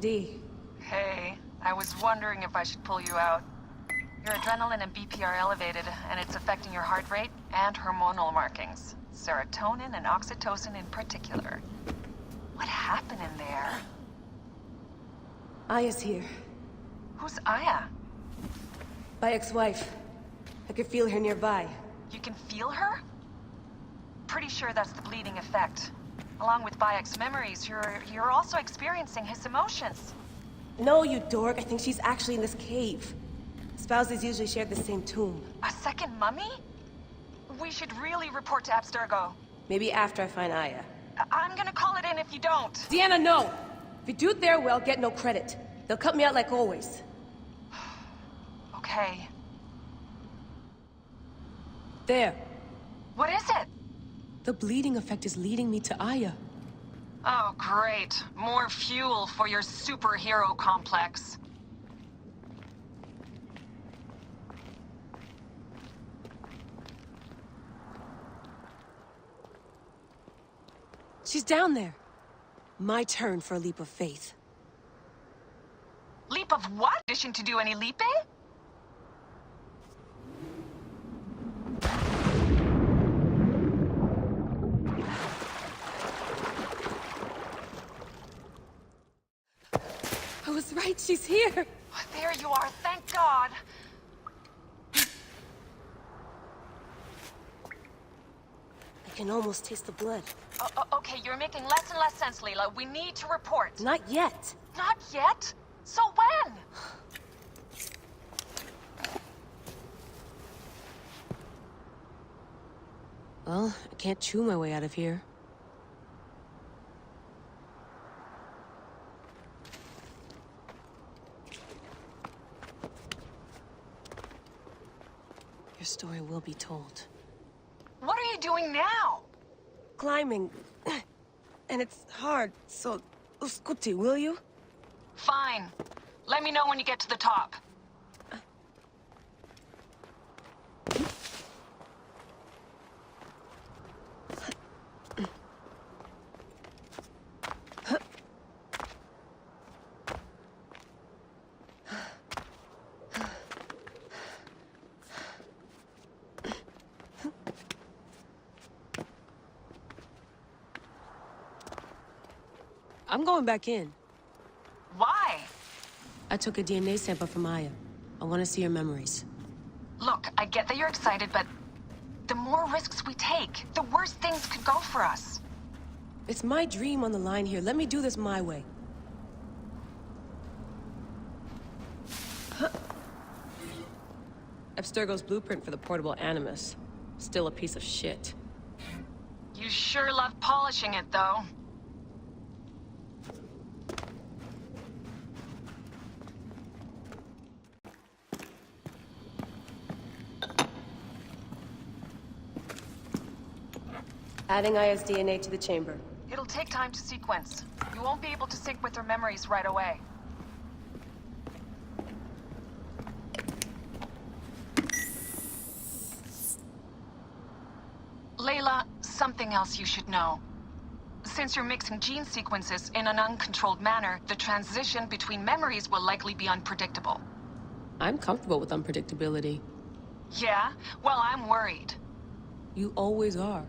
D. Hey, I was wondering if I should pull you out. Your adrenaline and BP are elevated, and it's affecting your heart rate and hormonal markings. Serotonin and oxytocin in particular. What happened in there? Aya's here. Who's Aya? My ex-wife. I could feel her nearby. You can feel her? Pretty sure that's the bleeding effect. Along with Bayek's memories, you're also experiencing his emotions. No, you dork. I think she's actually in this cave. Spouses usually share the same tomb. A second mummy? We should really report to Abstergo. Maybe after I find Aya. I'm gonna call it in if you don't. Deanna, no! If you do it there, well, get no credit. They'll cut me out like always. Okay. There. What is it? The bleeding effect is leading me to Aya. Oh, great. More fuel for your superhero complex. She's down there. My turn for a leap of faith. Leap of what? Wishing to do any leaping? I was right, she's here! Oh, there you are, thank God. I can almost taste the blood. Okay, you're making less and less sense, Leela. We need to report. Not yet. Not yet? So when? Well, I can't chew my way out of here. Your story will be told. What are you doing now? Climbing. And it's hard, so... Scuti, will you? Fine. Let me know when you get to the top. I'm going back in. Why? I took a DNA sample from Aya. I want to see her memories. Look, I get that you're excited, but the more risks we take, the worse things could go for us. It's my dream on the line here. Let me do this my way. Abstergo's blueprint for the portable Animus. Still a piece of shit. You sure love polishing it, though. Adding Aya's DNA to the chamber. It'll take time to sequence. You won't be able to sync with her memories right away. Layla, something else you should know. Since you're mixing gene sequences in an uncontrolled manner, the transition between memories will likely be unpredictable. I'm comfortable with unpredictability. Yeah? Well, I'm worried. You always are.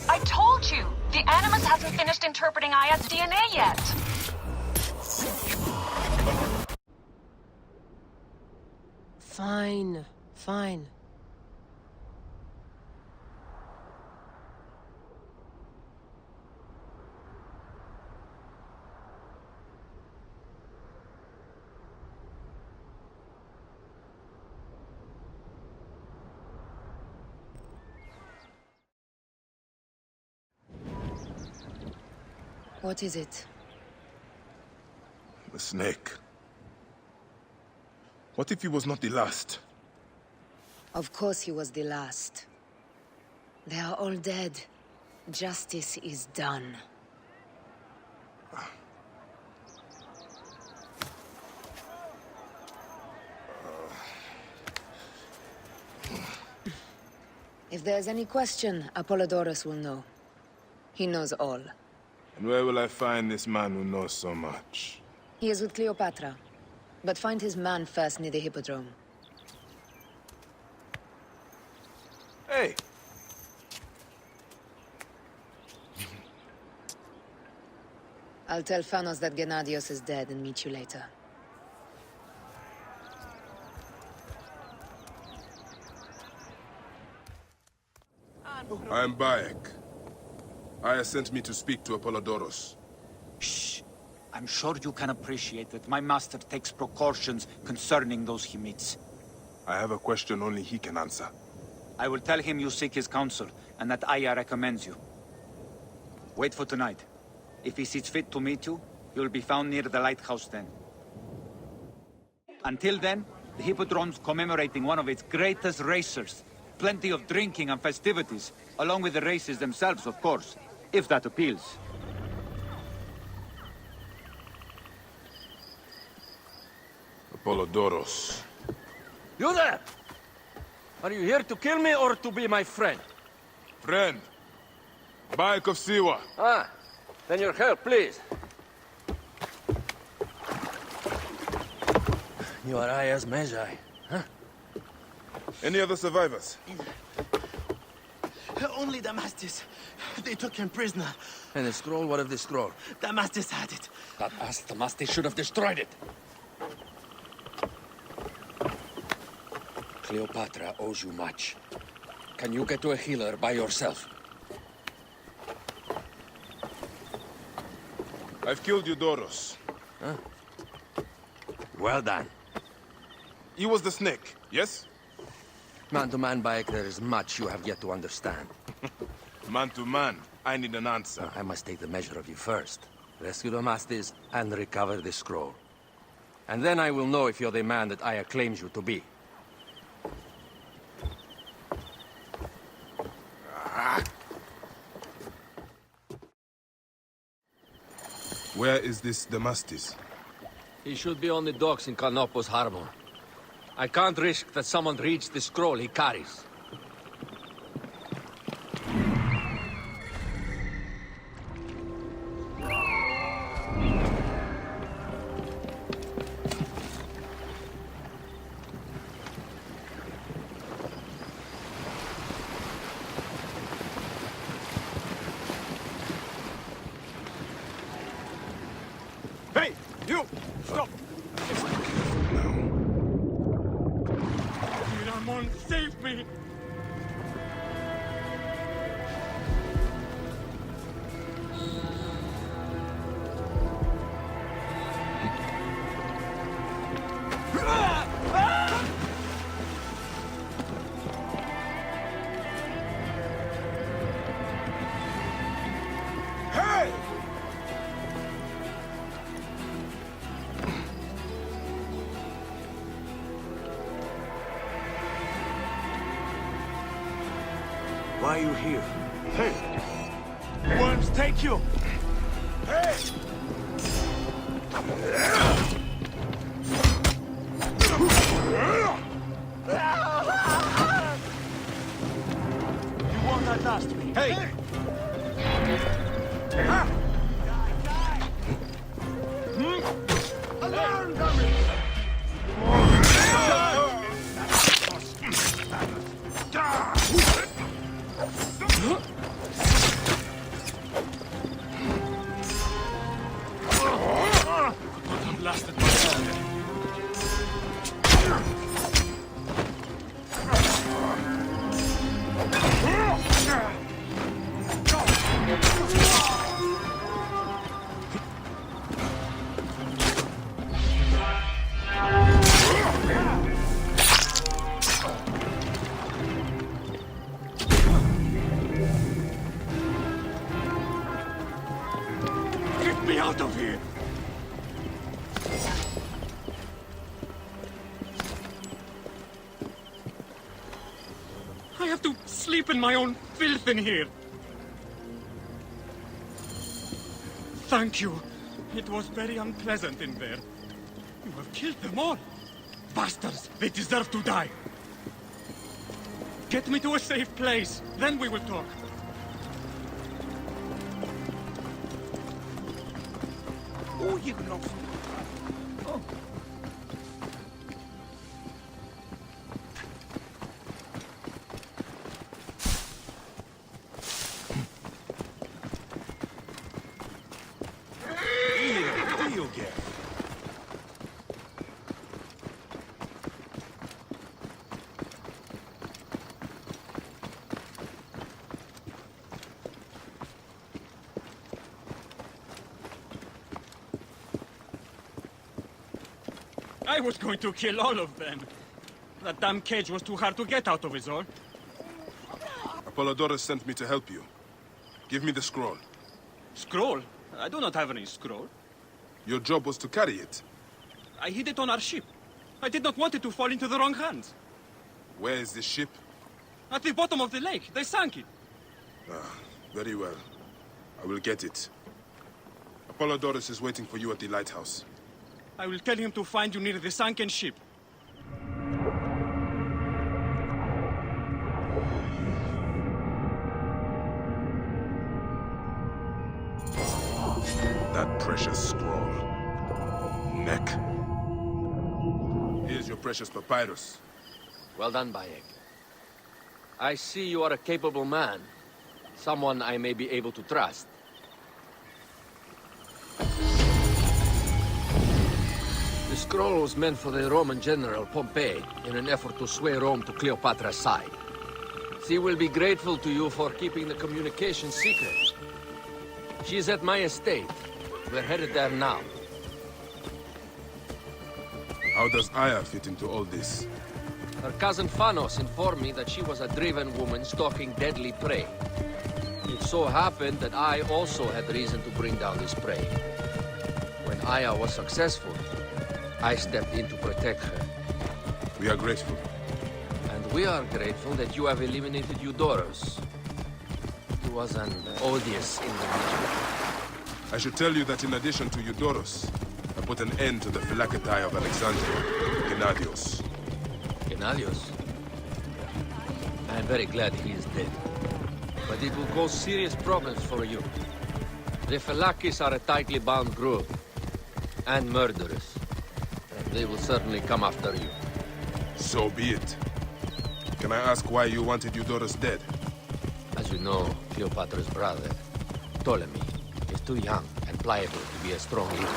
I told you! The Animus hasn't finished interpreting Aya's DNA yet! Fine. Fine. What is it? The snake. What if he was not the last? Of course he was the last. They are all dead. Justice is done. If there's any question, Apollodorus will know. He knows all. And where will I find this man who knows so much? He is with Cleopatra. But find his man first near the Hippodrome. Hey! I'll tell Phanos that Gennadios is dead and meet you later. I am Bayek. Aya sent me to speak to Apollodorus. Shh. I'm sure you can appreciate that my master takes precautions concerning those he meets. I have a question only he can answer. I will tell him you seek his counsel, and that Aya recommends you. Wait for tonight. If he sees fit to meet you, you'll be found near the lighthouse then. Until then, the Hippodrome's commemorating one of its greatest racers. Plenty of drinking and festivities, along with the races themselves, of course, if that appeals. Apollodorus. You there! Are you here to kill me or to be my friend? Friend. Bayek of Siwa. Ah, then your help, please. You are Aya's Magi, huh? Any other survivors? Only Damastis. They took him prisoner. And the scroll, what of the scroll? Damastis had it. That ass Damastis should have destroyed it. Cleopatra owes you much. Can you get to a healer by yourself? I've killed Eudoros. Huh? Well done. He was the snake, yes? Man to man, Bayek, there is much you have yet to understand. Man to man, I need an answer. I must take the measure of you first. Rescue Damastis and recover the scroll. And then I will know if you're the man that Aya claims you to be. Where is this Damastis? He should be on the docks in Canopus Harbor. I can't risk that someone reads the scroll he carries. Hey! You! Stop! Ramon, save me! Hey! Why are you here? Hey! Worms take you! Hey! You won't outlast me. Hey! Alarm coming! Blasted myself. Get me out of here! I have to sleep in my own filth in here. Thank you. It was very unpleasant in there. You have killed them all. Bastards, they deserve to die. Get me to a safe place, then we will talk. Oh, you know. Oh. Deal, get. I was going to kill all of them. That damn cage was too hard to get out of, is all. Apollodorus sent me to help you. Give me the scroll. Scroll? I do not have any scroll. Your job was to carry it. I hid it on our ship. I did not want it to fall into the wrong hands. Where is the ship? At the bottom of the lake. They sank it. Ah, very well. I will get it. Apollodorus is waiting for you at the lighthouse. I will tell him to find you near the sunken ship. That precious scroll. Neck. Here's your precious papyrus. Well done, Bayek. I see you are a capable man. Someone I may be able to trust. The scroll was meant for the Roman general Pompey in an effort to sway Rome to Cleopatra's side. She will be grateful to you for keeping the communication secret. She is at my estate. We're headed there now. How does Aya fit into all this? Her cousin Phanos informed me that she was a driven woman stalking deadly prey. It so happened that I also had reason to bring down this prey. When Aya was successful, I stepped in to protect her. We are grateful. And we are grateful that you have eliminated Eudoros. He was an odious individual. I should tell you that in addition to Eudoros, I put an end to the Phylacetae of Alexandria, Gennadios. Gennadios? I am very glad he is dead. But it will cause serious problems for you. The Phylakis are a tightly bound group. And murderers. They will certainly come after you. So be it. Can I ask why you wanted Eudoros dead? As you know, Cleopatra's brother, Ptolemy, is too young and pliable to be a strong leader.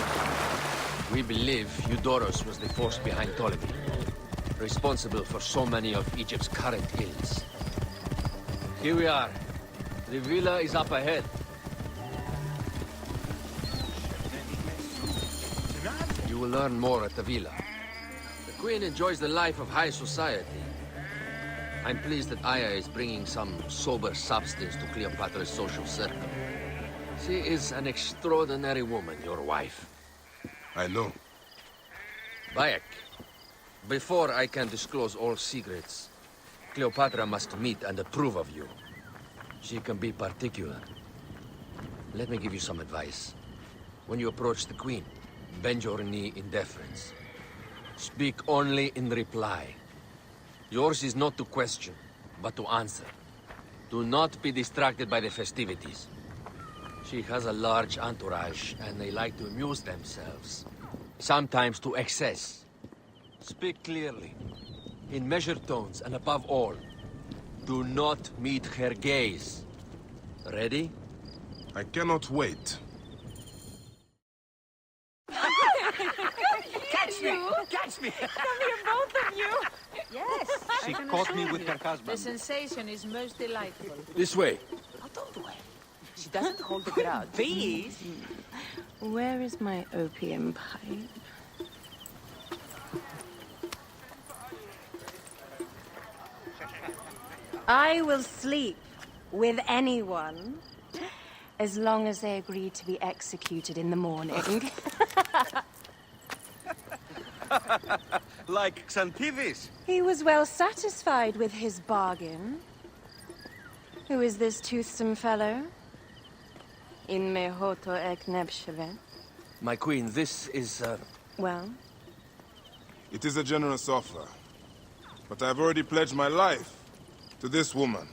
We believe Eudoros was the force behind Ptolemy, responsible for so many of Egypt's current ills. Here we are. The villa is up ahead. You will learn more at the villa. The Queen enjoys the life of high society. I'm pleased that Aya is bringing some sober substance to Cleopatra's social circle. She is an extraordinary woman, your wife. I know. Bayek, before I can disclose all secrets, Cleopatra must meet and approve of you. She can be particular. Let me give you some advice. When you approach the Queen, bend your knee in deference. Speak only in reply. Yours is not to question, but to answer. Do not be distracted by the festivities. She has a large entourage, and they like to amuse themselves. Sometimes to excess. Speak clearly, in measured tones, and above all, do not meet her gaze. Ready? I cannot wait. Catch me! Catch me! Come here, both of you! Yes, She I can caught me assure with you. her husband. The sensation is most delightful. This way. Out of the way. She doesn't hold the grudge. Please. Where is my opium pipe? I will sleep with anyone as long as they agree to be executed in the morning. Like Xanthivis. He was well satisfied with his bargain. Who is this toothsome fellow? In mehoto ek nebshevet. My queen, this is, Well, It is a generous offer. But I have already pledged my life. To this woman.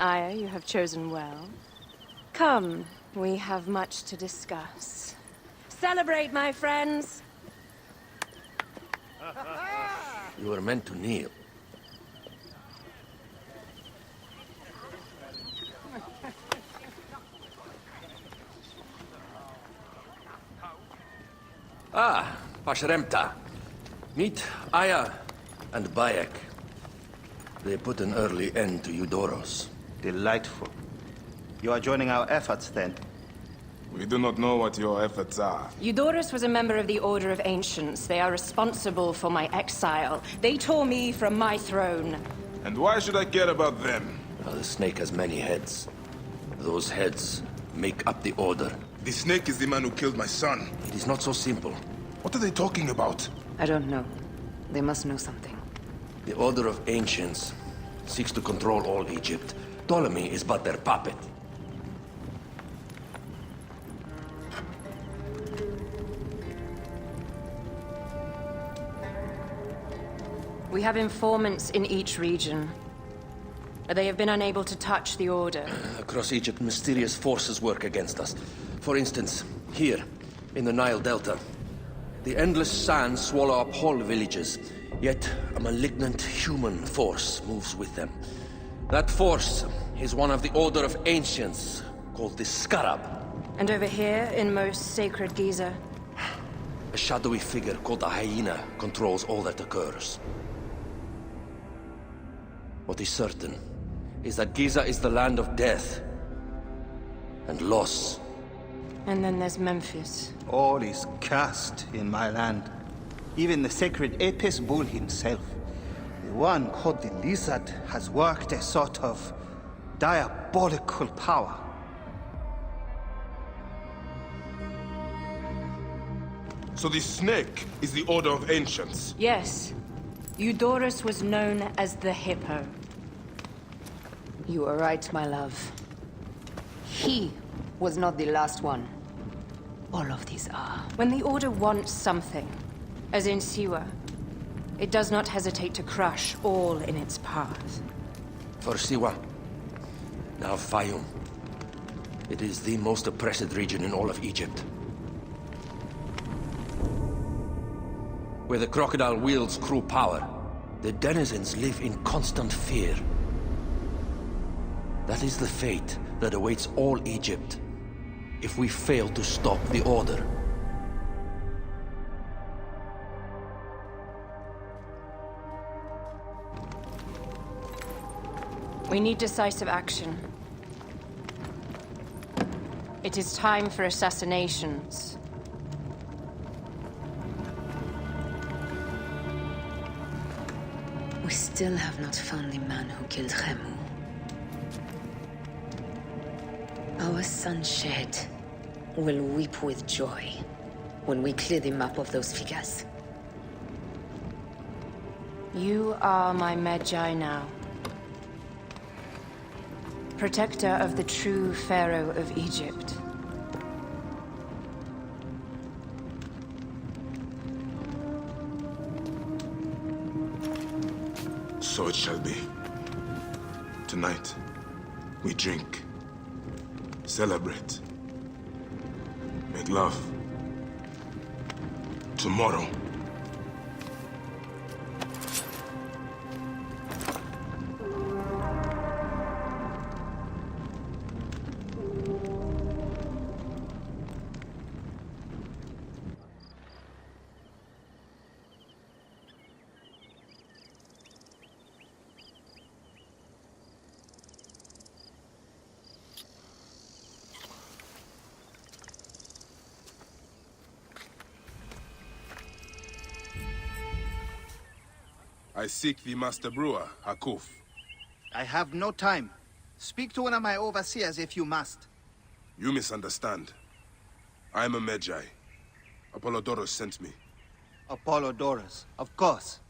Aya, you have chosen well. Come, we have much to discuss. Celebrate, my friends! You were meant to kneel. Ah, Pashremta. Meet Aya and Bayek. They put an early end to Eudoros. Delightful. You are joining our efforts, then? We do not know what your efforts are. Eudoros was a member of the Order of Ancients. They are responsible for my exile. They tore me from my throne. And why should I care about them? Well, the snake has many heads. Those heads make up the Order. The snake is the man who killed my son. It is not so simple. What are they talking about? I don't know. They must know something. The Order of Ancients seeks to control all Egypt. Ptolemy is but their puppet. We have informants in each region. They have been unable to touch the Order. Across Egypt, mysterious forces work against us. For instance, here, in the Nile Delta, the endless sands swallow up whole villages, yet a malignant human force moves with them. That force is one of the Order of Ancients, called the Scarab. And over here, in most sacred Giza? A shadowy figure called the Hyena controls all that occurs. What is certain is that Giza is the land of death and loss. And then there's Memphis. All is cursed in my land. Even the sacred Apis bull himself. The one called the Lizard has worked a sort of diabolical power. So the snake is the Order of Ancients? Yes. Eudoros was known as the Hippo. You are right, my love. He was not the last one. All of these are. When the Order wants something, as in Siwa, it does not hesitate to crush all in its path. For Siwa, now Fayum. It is the most oppressed region in all of Egypt. Where the crocodile wields cruel power, the denizens live in constant fear. That is the fate that awaits all Egypt if we fail to stop the Order. We need decisive action. It is time for assassinations. We still have not found the man who killed Khemu. Our son Shed will weep with joy when we clear the map of those figures. You are my Magi now. Protector of the true Pharaoh of Egypt. So it shall be. Tonight, we drink, celebrate, make love. Tomorrow, I seek the Master Brewer, Hakuf. I have no time. Speak to one of my overseers if you must. You misunderstand. I am a Magi. Apollodorus sent me. Apollodorus, of course.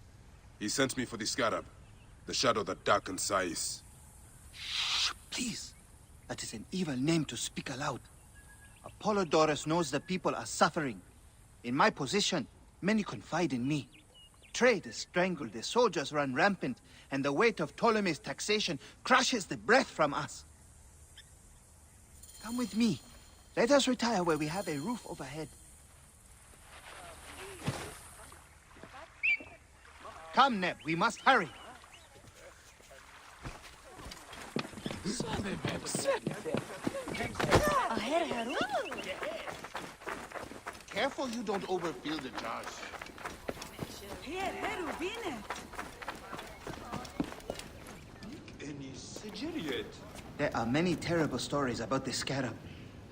He sent me for the Scarab, the shadow that darkens Sais. Shh, please. That is an evil name to speak aloud. Apollodorus knows the people are suffering. In my position, many confide in me. Trade is strangled, the soldiers run rampant, and the weight of Ptolemy's taxation crushes the breath from us. Come with me. Let us retire where we have a roof overhead. Come, Neb, we must hurry. Careful you don't overfill the jars. There are many terrible stories about the scarab.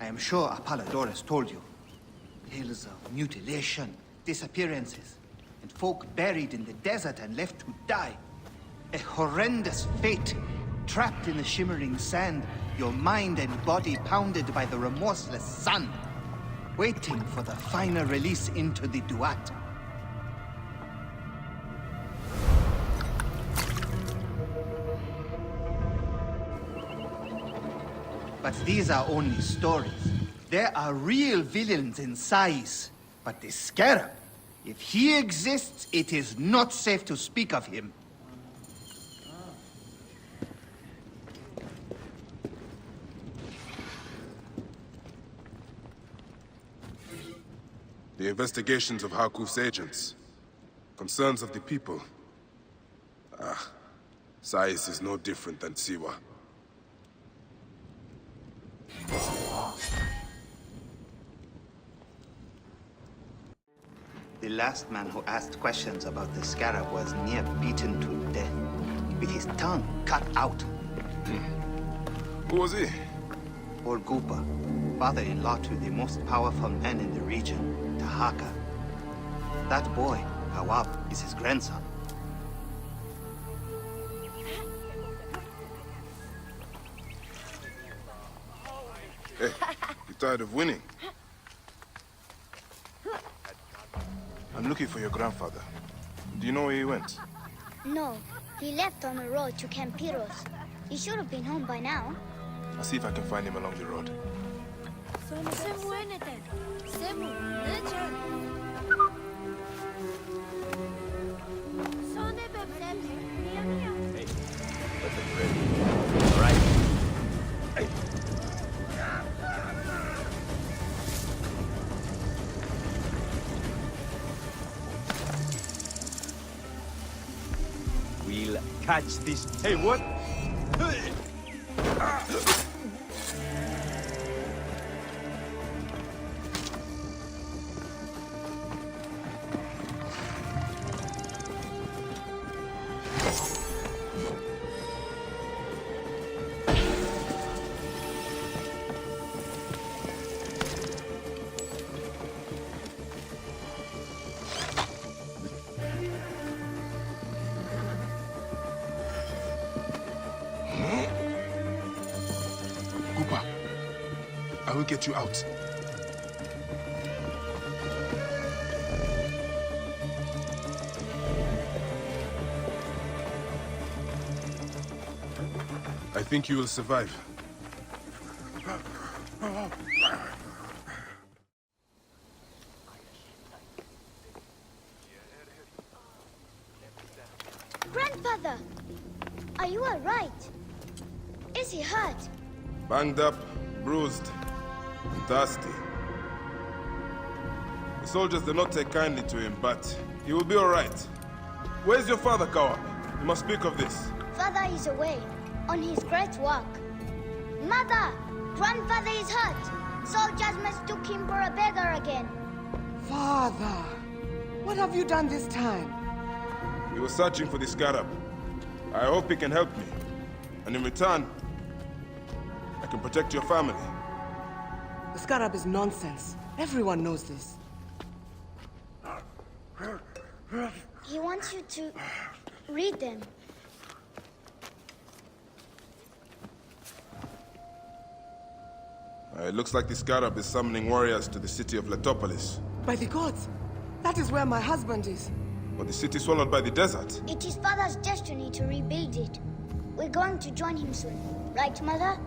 I am sure Apollodorus told you. Tales of mutilation, disappearances, and folk buried in the desert and left to die. A horrendous fate, trapped in the shimmering sand, your mind and body pounded by the remorseless sun, waiting for the final release into the Duat. But these are only stories. There are real villains in Sais. But the Scarab, if he exists, it is not safe to speak of him. The investigations of Harkuf's agents. Concerns of the people. Sais is no different than Siwa. The last man who asked questions about the Scarab was near beaten to death, with his tongue cut out. Who was he? Orgupa, father-in-law to the most powerful man in the region, Tahaka. That boy, Hawab, is his grandson. Hey, you tired of winning? I'm looking for your grandfather. Do you know where he went? No, he left on the road to Campiros. He should have been home by now. I'll see if I can find him along the road. All right. Hey. We'll catch this. Hey, what? I will get you out. I think you will survive. Grandfather! Are you all right? Is he hurt? Banged up, bruised, and thirsty. The soldiers did not take kindly to him, but he will be all right. Where's your father, Kawa? You must speak of this. Father is away, on his great work. Mother! Grandfather is hurt! Soldiers mistook him for a beggar again. Father! What have you done this time? We were searching for the Scarab. I hope he can help me. And in return, I can protect your family. The Scarab is nonsense. Everyone knows this. He wants you to read them. It looks like the Scarab is summoning warriors to the city of Letopolis. By the gods! That is where my husband is. But the city swallowed by the desert. It is Father's destiny to rebuild it. We're going to join him soon. Right, Mother?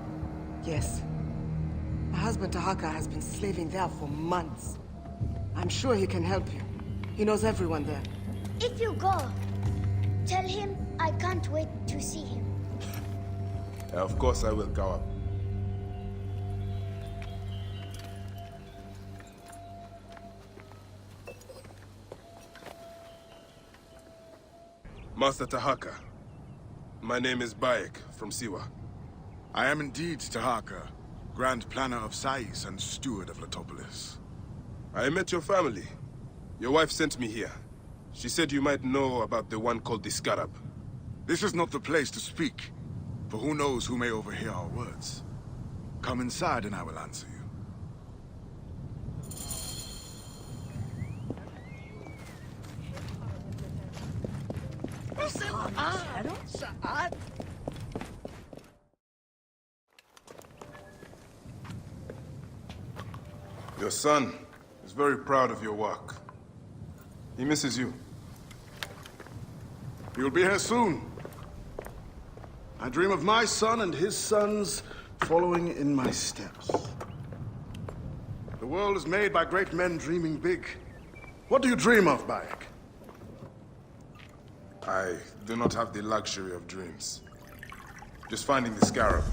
Yes. My husband Tahaka has been slaving there for months. I'm sure he can help you. He knows everyone there. If you go, tell him I can't wait to see him. Of course I will, Kawab. Master Tahaka, my name is Bayek from Siwa. I am indeed Tahaka, Grand Planner of Sais and Steward of Letopolis. I met your family. Your wife sent me here. She said you might know about the one called the Scarab. This is not the place to speak, for who knows who may overhear our words. Come inside and I will answer you. Your son is very proud of your work. He misses you. You'll be here soon. I dream of my son and his sons following in my steps. The world is made by great men dreaming big. What do you dream of, Bayek? I do not have the luxury of dreams. Just finding the Scarab.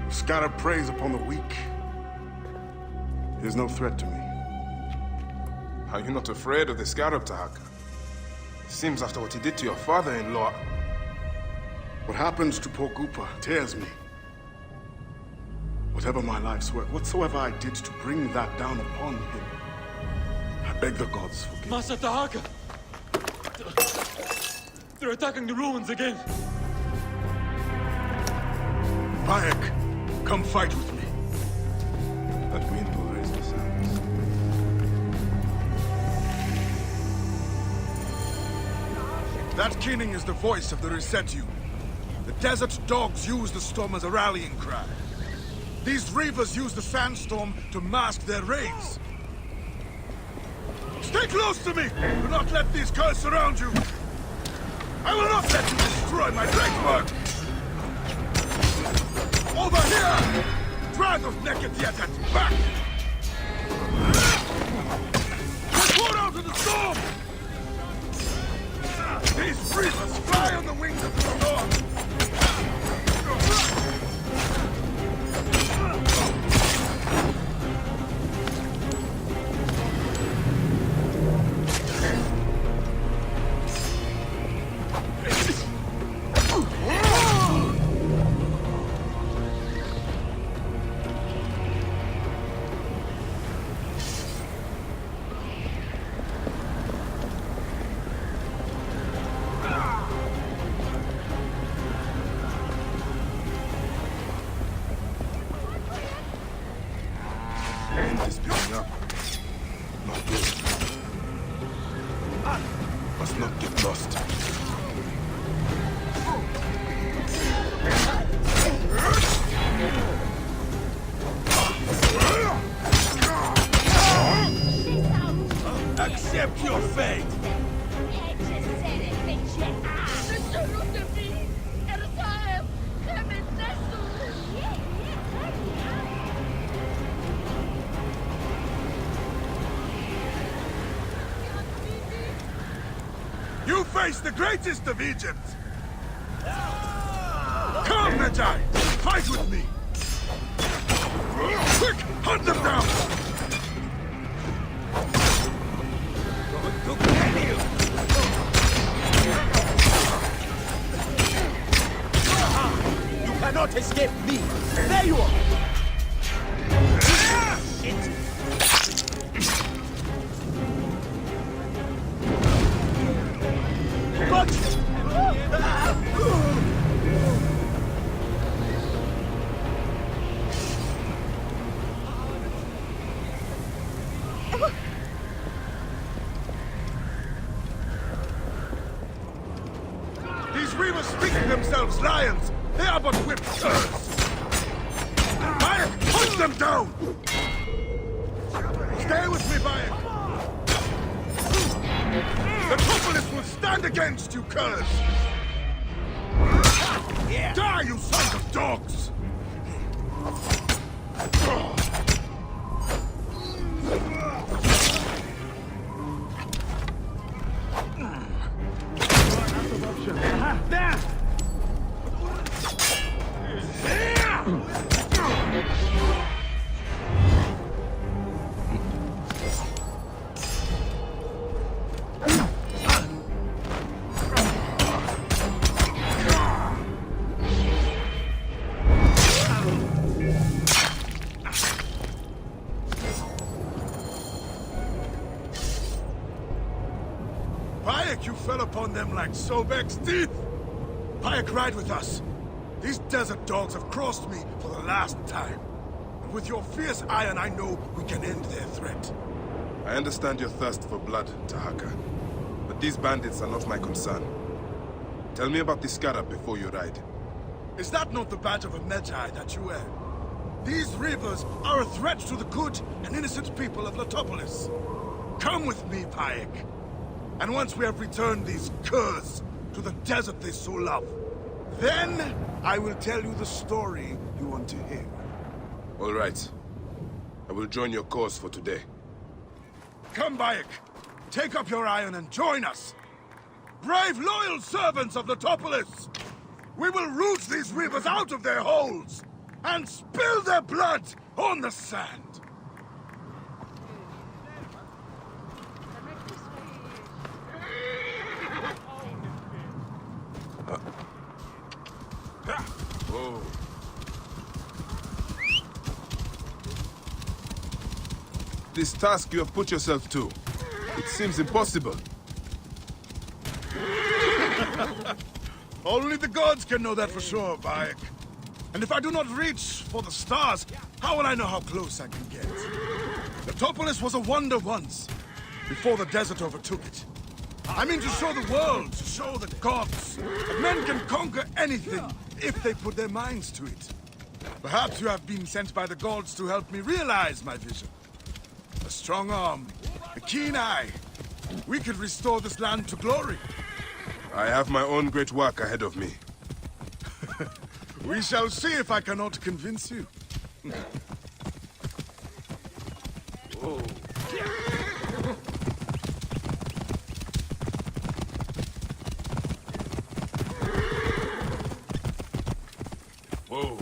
The Scarab preys upon the weak. He is no threat to me. Are you not afraid of the Scarab, Tahaka? Seems after what he did to your father-in-law... What happens to poor Gupa tears me. Whatever my life's work, whatsoever I did to bring that down upon him, I beg the gods forgive me. Master Tahaka! They're attacking the ruins again! Bayek, come fight with me. That wind will raise the sands. That keening is the voice of the Resetu. The desert dogs use the storm as a rallying cry. These reavers use the sandstorm to mask their raids. Stay close to me! Do not let these curs surround you! I will not let you destroy my great work! Over here! Drive those naked Yetet back! Pour out of the storm! These reavers fly on the wings of the storm! Accept your fate! You face the greatest of Egypt! Come, Medjay! Fight with me! Quick! Hunt them down! You cannot escape me! There you are! Shit! These reavers speak themselves lions! They are but whipped curs! Bayek, hunt them down! Stay with me, Bayek! The Letopolis will stand against you, curs! Die, you sons of dogs! You fell upon them like Sobek's teeth! Payek, ride with us. These desert dogs have crossed me for the last time. And with your fierce iron, I know we can end their threat. I understand your thirst for blood, Tahaka. But these bandits are not my concern. Tell me about the scarab before you ride. Is that not the badge of a Medjay that you wear? These rivers are a threat to the good and innocent people of Letopolis. Come with me, Payek. And once we have returned these curs to the desert they so love, then I will tell you the story you want to hear. All right. I will join your cause for today. Come, Bayek. Take up your iron and join us. Brave, loyal servants of Letopolis! We will root these rivers out of their holes and spill their blood on the sand. Whoa. This task you have put yourself to, it seems impossible. Only the gods can know that for sure, Bayek. And if I do not reach for the stars, how will I know how close I can get? Letopolis was a wonder once, before the desert overtook it. I mean to show the world, to show the gods, that men can conquer anything if they put their minds to it. Perhaps you have been sent by the gods to help me realize my vision. A strong arm, a keen eye. We could restore this land to glory. I have my own great work ahead of me. We shall see if I cannot convince you. Whoa. Whoa.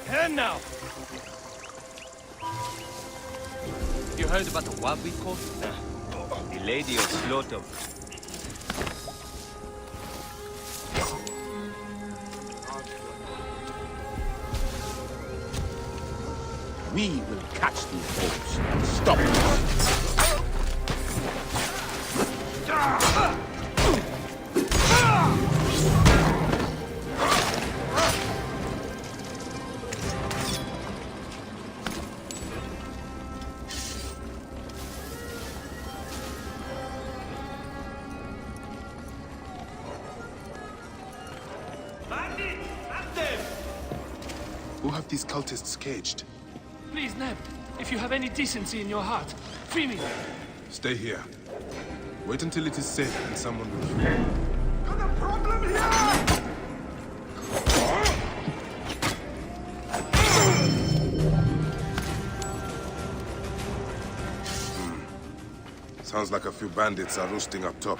And now! You heard about the what we call? The Lady of Slaughter. We will catch these wolves and stop them. Who have these cultists caged? Please, Neb, if you have any decency in your heart, free me. Stay here. Wait until it is safe and someone will free you. Got a problem here! Sounds like a few bandits are roosting up top.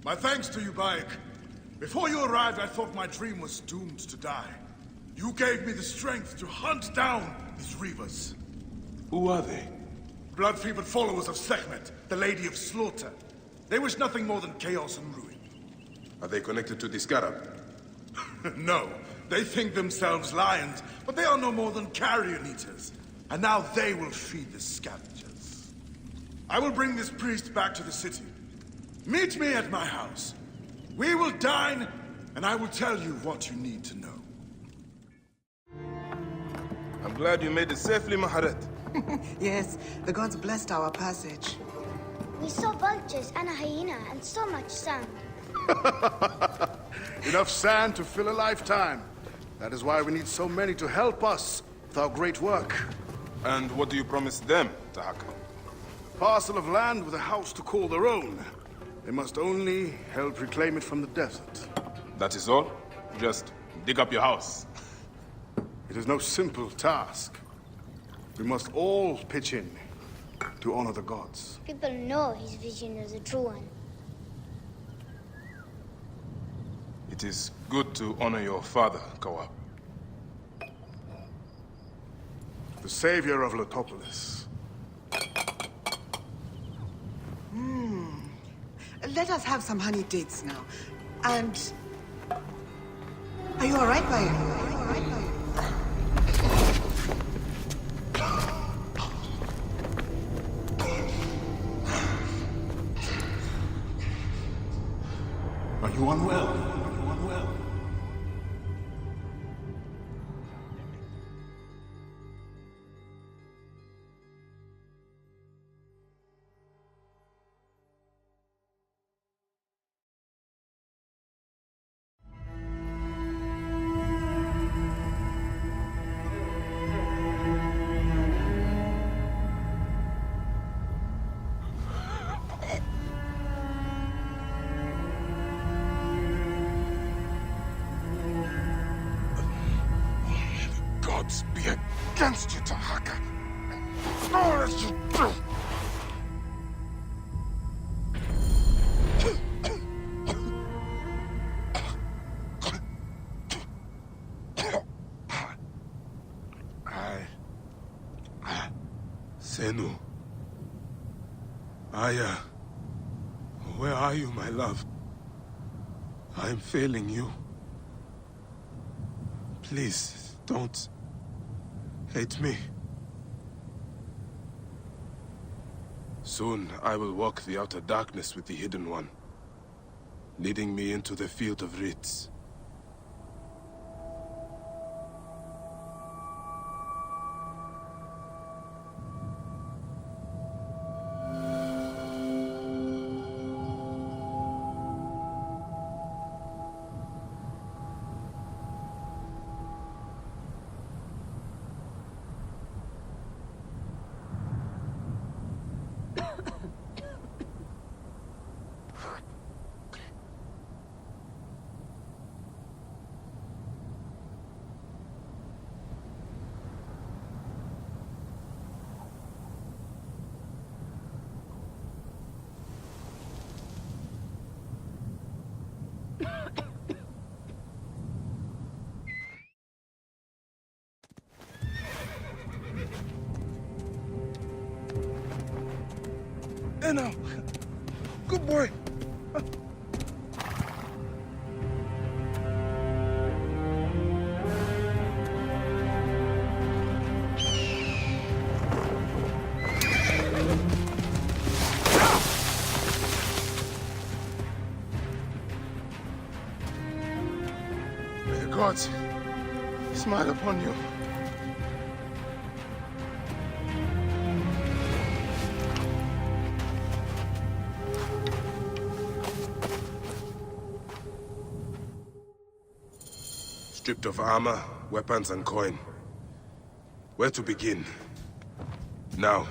My thanks to you, Bayek. Before you arrived, I thought my dream was doomed to die. You gave me the strength to hunt down these reavers. Who are they? Blood-fevered followers of Sekhmet, the Lady of Slaughter. They wish nothing more than chaos and ruin. Are they connected to the scarab? No. They think themselves lions, but they are no more than carrion eaters. And now they will feed the scavengers. I will bring this priest back to the city. Meet me at my house. We will dine, and I will tell you what you need to know. I'm I'm glad you made it safely, Maharet. Yes, the gods blessed our passage. We saw vultures and a hyena and so much sand. Enough sand to fill a lifetime. That is why we need so many to help us with our great work. And what do you promise them, Tahaka? A parcel of land with a house to call their own. They must only help reclaim it from the desert. That is all? Just dig up your house. It is no simple task. We must all pitch in to honor the gods. People know his vision is a true one. It is good to honor your father, Kawab. The savior of Letopolis. Let us have some honey dates now. And... Are you all right, Bayak? Are you all right, Bayak? Are you unwell? Are you unwell? Gods be against you, Tahaka. Nor as you do. Senu. Aya. Where are you, my love? I'm failing you. Please, don't hate me. Soon I will walk the outer darkness with the Hidden One, leading me into the field of wreaths. Now, good boy. May the gods smile upon you. Stripped of armor, weapons, and coin. Where to begin? Now,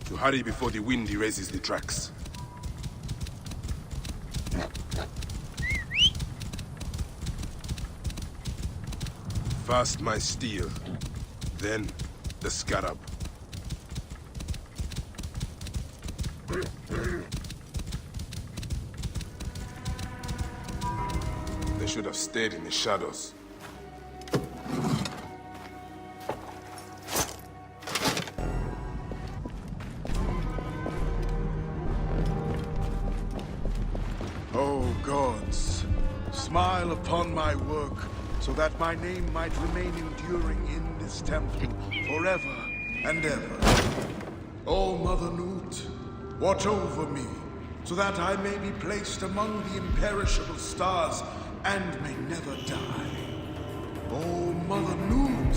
to hurry before the wind erases the tracks. First my steel, then the scarab. They should have stayed in the shadows. Oh gods, smile upon my work, so that my name might remain enduring in this temple forever and ever. Oh Mother Nut, watch over me, so that I may be placed among the imperishable stars and may never die. Oh Mother Nut,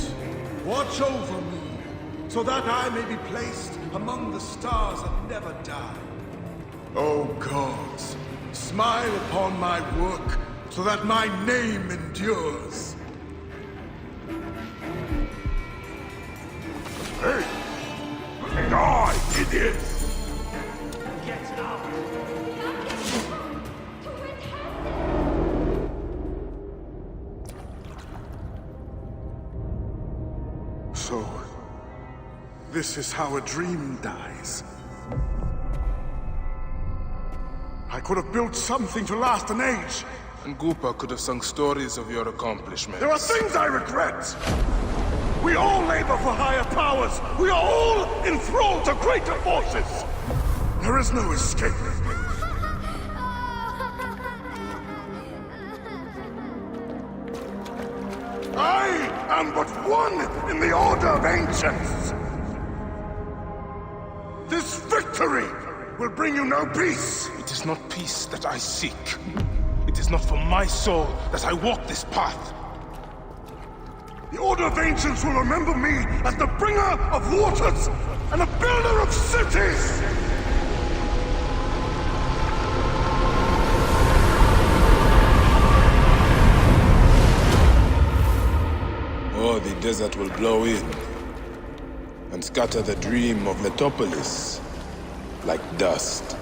watch over me, so that I may be placed among the stars that never die. O gods, smile upon my work, so that my name endures. Hey! Die, idiot! Get out! So, this is how a dream dies. I could have built something to last an age. And Goopa could have sung stories of your accomplishments. There are things I regret. We all labor for higher powers. We are all enthralled to greater forces. There is no escape. I am but one in the Order of Ancients. This victory will bring you no peace. It is not peace that I seek. It is not for my soul that I walk this path. The Order of Ancients will remember me as the bringer of waters and the builder of cities! Or the desert will blow in and scatter the dream of Metropolis like dust.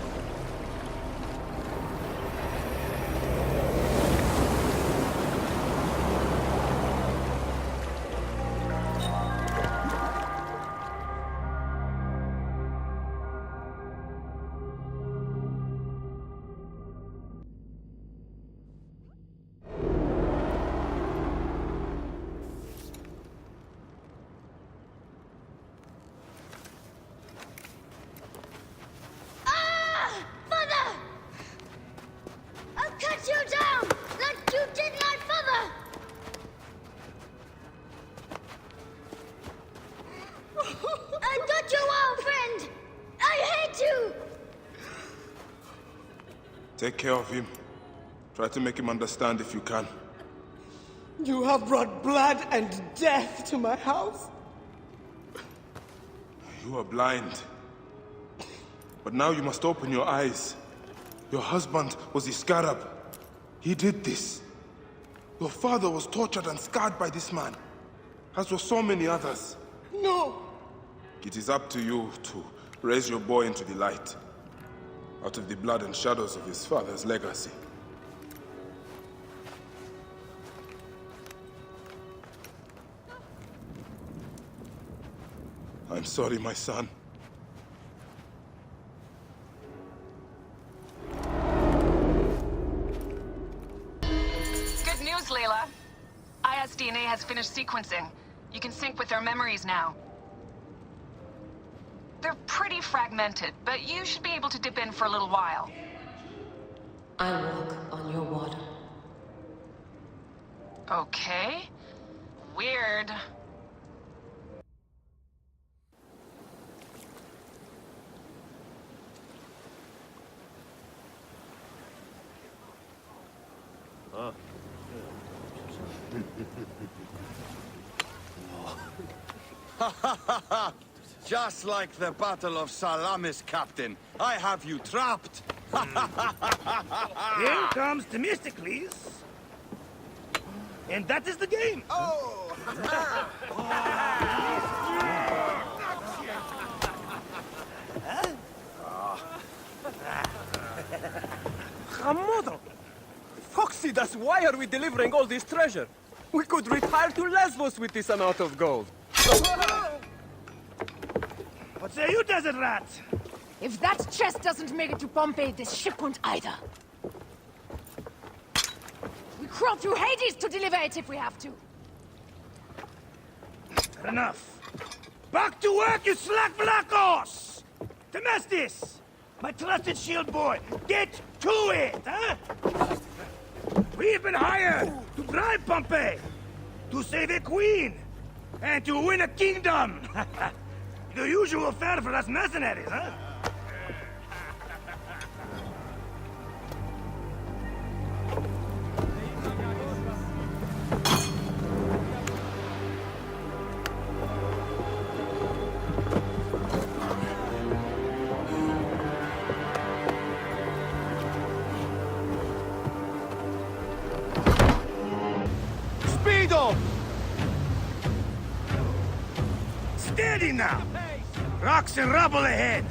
Take care of him. Try to make him understand if you can. You have brought blood and death to my house. You are blind. But now you must open your eyes. Your husband was the Scarab. He did this. Your father was tortured and scarred by this man, as were so many others. No! It is up to you to raise your boy into the light, out of the blood and shadows of his father's legacy. I'm sorry, my son. Good news, Layla. Aya's DNA has finished sequencing. You can sync with their memories now. They're pretty fragmented, but you should be able to dip in for a little while. I walk on your water. Okay. Weird. Just like the Battle of Salamis, Captain. I have you trapped. Here comes Themistocles. And that is the game. Oh! Hamodo! Foxidas, why are we delivering all this treasure? We could retire to Lesbos with this amount of gold. What say you, desert rat? If that chest doesn't make it to Pompeii, this ship won't either. We crawl through Hades to deliver it if we have to. Enough. Back to work, you slack blackos! Temestis! My trusted shield boy, get to it, huh? We've been hired to drive Pompeii, to save a queen, and to win a kingdom. The usual fare for us mercenaries, huh? now! Rocks and rubble ahead!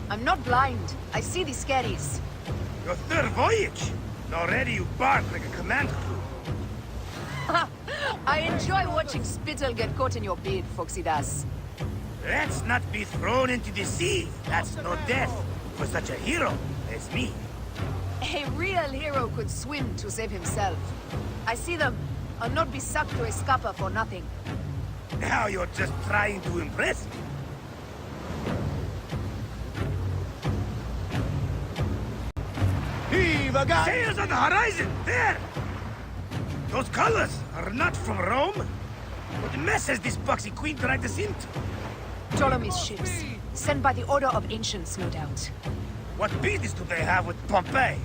I'm not blind. I see these skerries. Your third voyage! And already you bark like a command crew. I enjoy watching spittle get caught in your beard, Foxidas. Let's not be thrown into the sea. That's no death for such a hero as me. A real hero could swim to save himself. I see them. I'll not be sucked to a scupper for nothing. Now you're just trying to impress me. Heave a gun! Sails on the horizon! There! Those colors are not from Rome. What mess has this boxy queen dragged us into? Ptolemy's ships. Sent by the Order of Ancients, no doubt. What business do they have with Pompey?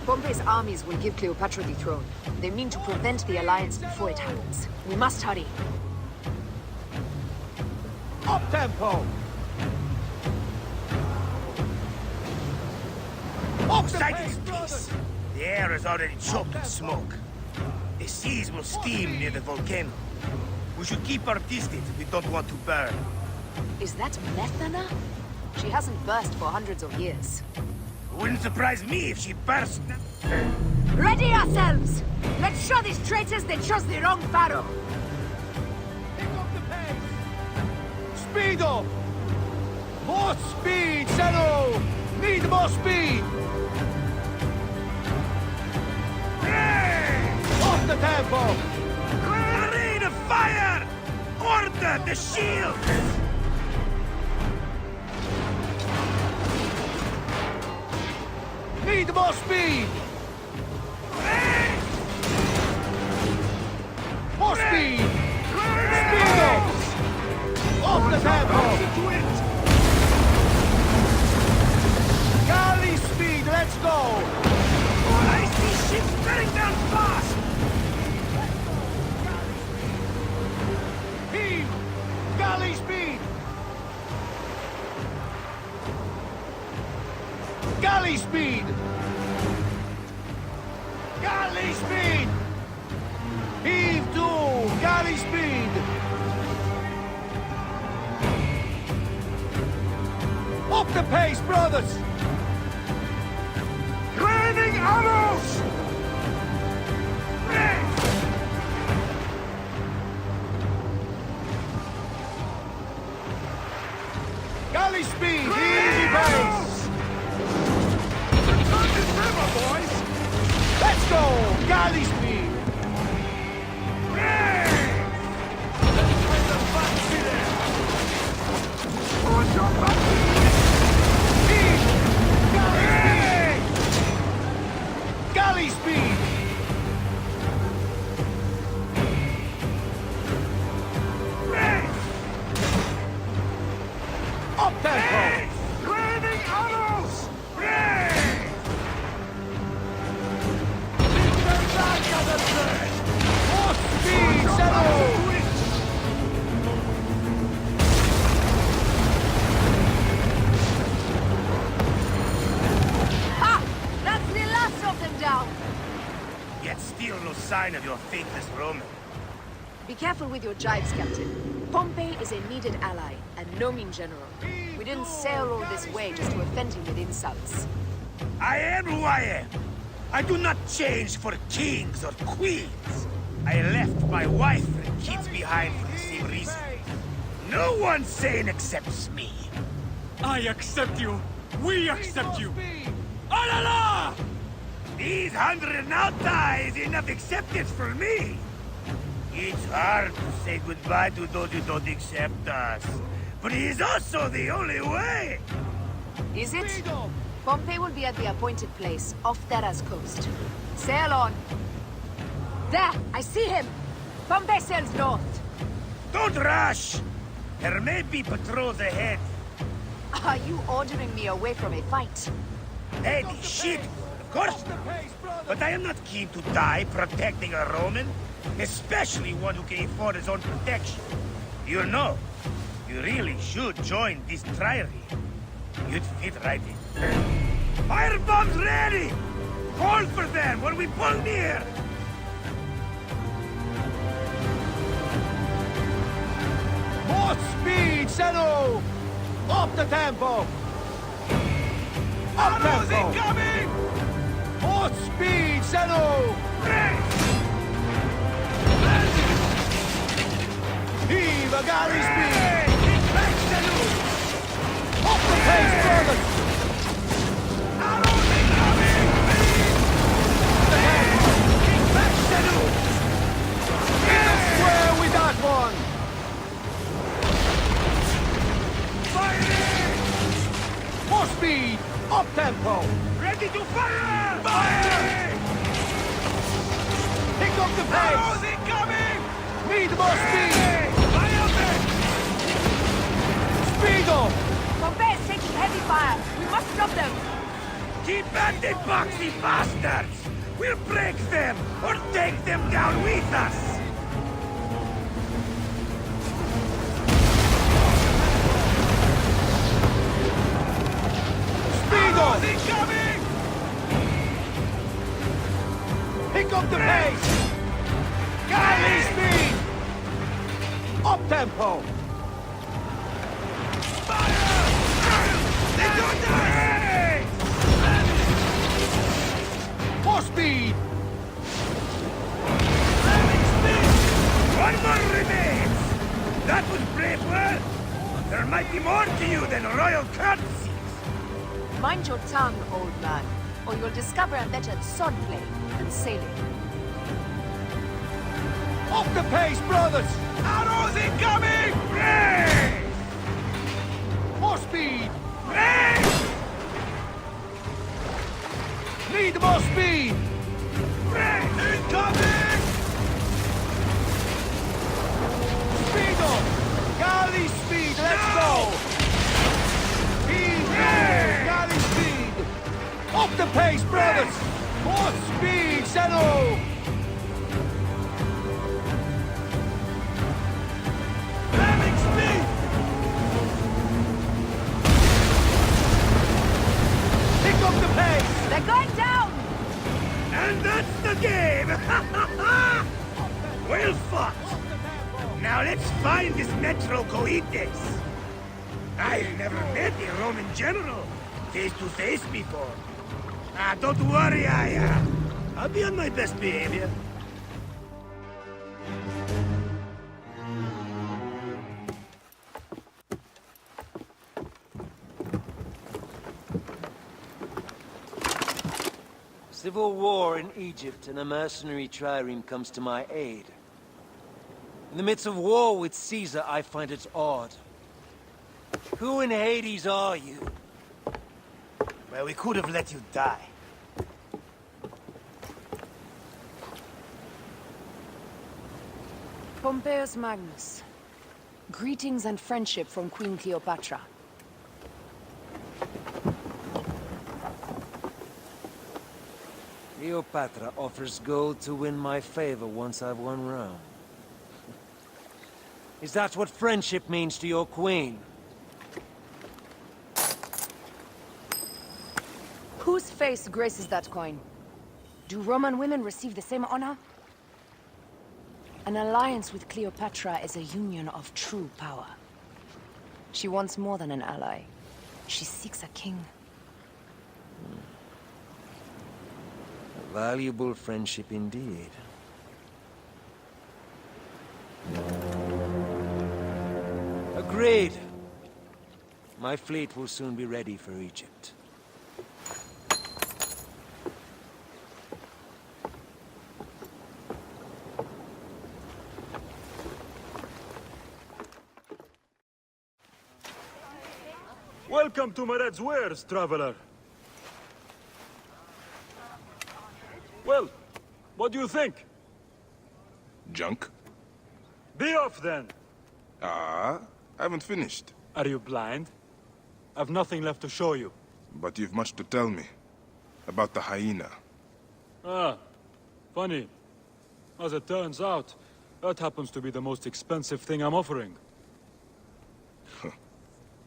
Pompey's armies will give Cleopatra the throne. They mean to prevent the alliance before it happens. We must hurry. Up tempo! Up sight is peace. The air is already choked with smoke. The seas will steam near the volcano. We should keep our distance if we don't want to burn. Is that Methana? She hasn't burst for hundreds of years. Wouldn't surprise me if she burst. Ready ourselves! Let's show these traitors they chose the wrong pharaoh! Pick up the pace! Speed up! More speed, Zeno! Need more speed! Hey! Off the tempo! Rain of fire! Order the shields! Need more speed! More speed! Speed up! Off the tempo! Galley speed, let's go! I see ships bearing down fast! Heave! Galley speed! Galley speed! Galley speed! Heave to! Galley speed! Up the pace, brothers! Raining arrows! Galley speed! Easy pace! Let's go! Galley speed! Galley speed! Up tempo! Raining arrows! More speed, Zeno! Ha! That's the last of them down! Yet still no sign of your faithless Roman. Be careful with your jibes, Captain. Pompey is a needed ally, and no mean general. We didn't sail all this way just to offend him with insults. I am who I am. I do not change for kings or queens. I left my wife and kids behind for the same reason. No one sane accepts me. I accept you. We accept you. Alala! These 100 nauta is enough acceptance for me. It's hard to say goodbye to those who don't accept us. But it is also the only way. Is it? Pompey will be at the appointed place, off Terra's coast. Sail on. There! I see him! Pompey sails north. Don't rush! There may be patrols ahead. Are you ordering me away from a fight? Eddie, shit! Of course not. But I am not keen to die protecting a Roman, especially one who can afford his own protection. You know, you really should join this triary. You'd fit right in. Firebombs ready! Call for them when we pull near! More speed! speed, Zeno! Up the tempo! Up tempo! Incoming! More speed, Zeno! Heave a galley speed! Up the pace, brothers! Arrows incoming! The tempo! Back, Zeno! In the square with that one! Firing! More speed! Up tempo! Ready to fire! Fire! Pick up the pace! Arrows incoming! Need more speed! Fire back! Speed up! Pompey is taking heavy fire. We must stop them. Keep back the boxy bastards! We'll break them, or take them down with us! Speed up! Incoming! Pick up the pace! Galley speed! Up tempo! Fire! They got us! More speed! One more remains! That was brave work! There might be more to you than royal courtesies! Mind your tongue, old man, or you'll discover I'm better at swordplay than sailing. Up the pace, brothers! Arrows incoming! Brave! More speed! Brave! Need more speed! Brave! Incoming! Speed up! Galley speed, let's go! Speed! Galley speed! Up the pace, brothers! More speed, Zeno! Ramming speed! Pick up the pace! They're going down! And that's the game! Well fought! Now let's find this Metro Coites! I've never met a Roman general face to face before. Don't worry, I'll be on my best behavior. Civil war in Egypt, and a mercenary trireme comes to my aid. In the midst of war with Caesar, I find it odd. Who in Hades are you? Well, we could have let you die. Pompeius Magnus. Greetings and friendship from Queen Cleopatra. Cleopatra offers gold to win my favor once I've won Rome. Is that what friendship means to your queen? Whose face graces that coin? Do Roman women receive the same honor? An alliance with Cleopatra is a union of true power. She wants more than an ally. She seeks a king. A valuable friendship indeed. Agreed. My fleet will soon be ready for Egypt. Welcome to Mared's wares, traveler. Well, what do you think? Junk? Be off, then! I haven't finished. Are you blind? I've nothing left to show you. But you've much to tell me. About the hyena. Ah, funny. As it turns out, that happens to be the most expensive thing I'm offering.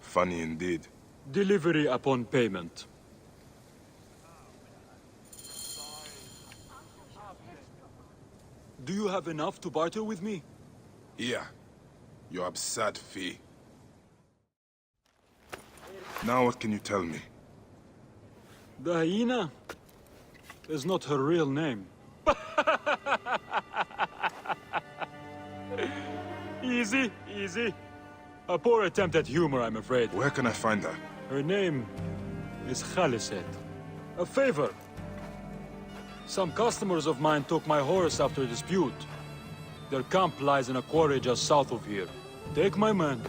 Funny indeed. Delivery upon payment. Do you have enough to barter with me? Here. Your absurd fee. Now what can you tell me? The hyena is not her real name. Easy, easy. A poor attempt at humor, I'm afraid. Where can I find her? Her name is Khaliset. A favor. Some customers of mine took my horse after a dispute. Their camp lies in a quarry just south of here. Take my men,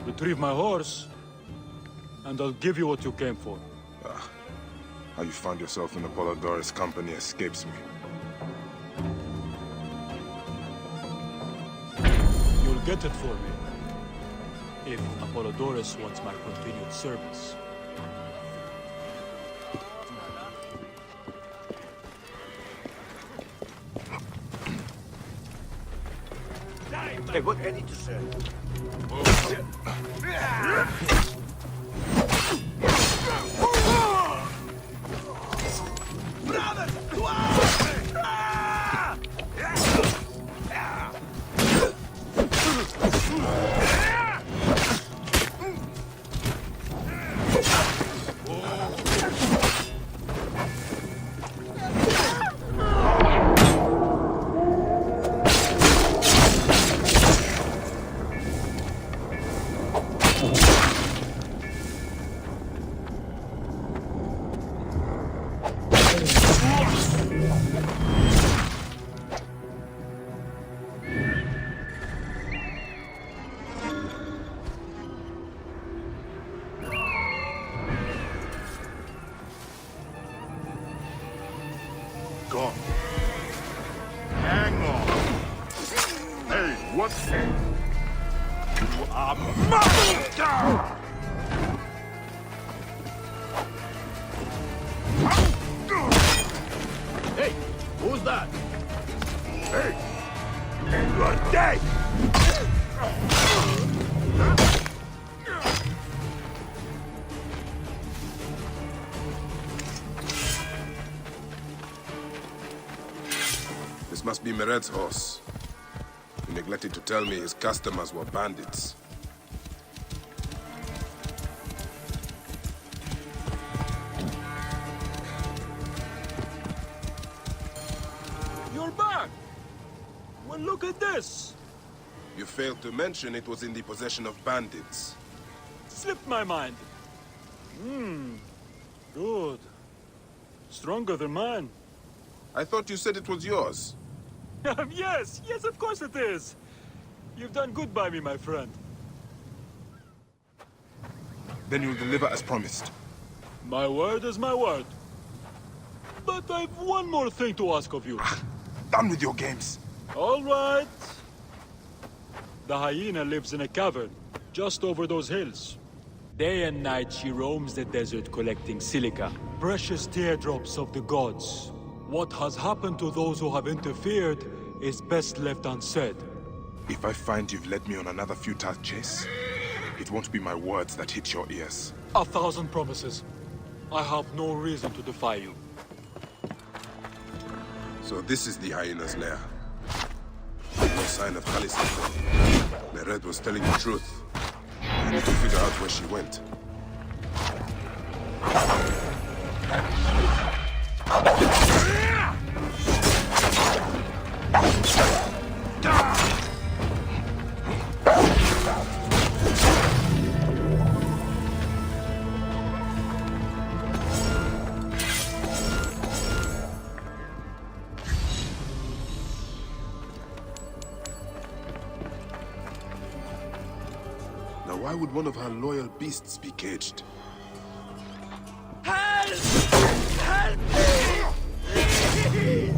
retrieve my horse, and I'll give you what you came for. How you found yourself in Apollodorus' company escapes me. You'll get it for me, if Apollodorus wants my continued service. Hey, what I need to say? Gone. Hang on. Hey, what's that? You are monster! Hey, who's that? Hey! You're dead! This must be Mered's horse. He neglected to tell me his customers were bandits. You're back! Well, look at this! You failed to mention it was in the possession of bandits. Slipped my mind. Good. Stronger than mine. I thought you said it was yours. Yes, of course it is. You've done good by me, my friend. Then you'll deliver as promised. My word is my word. But I've one more thing to ask of you. Done with your games. All right. The hyena lives in a cavern, just over those hills. Day and night she roams the desert collecting silica, precious teardrops of the gods. What has happened to those who have interfered is best left unsaid. If I find you've led me on another futile chase, it won't be my words that hit your ears. 1,000 promises. I have no reason to defy you. So this is the hyena's lair. No sign of Khaliset. Mered was telling the truth. I need to figure out where she went. Now why would one of her loyal beasts be caged? Help! Help me! Please!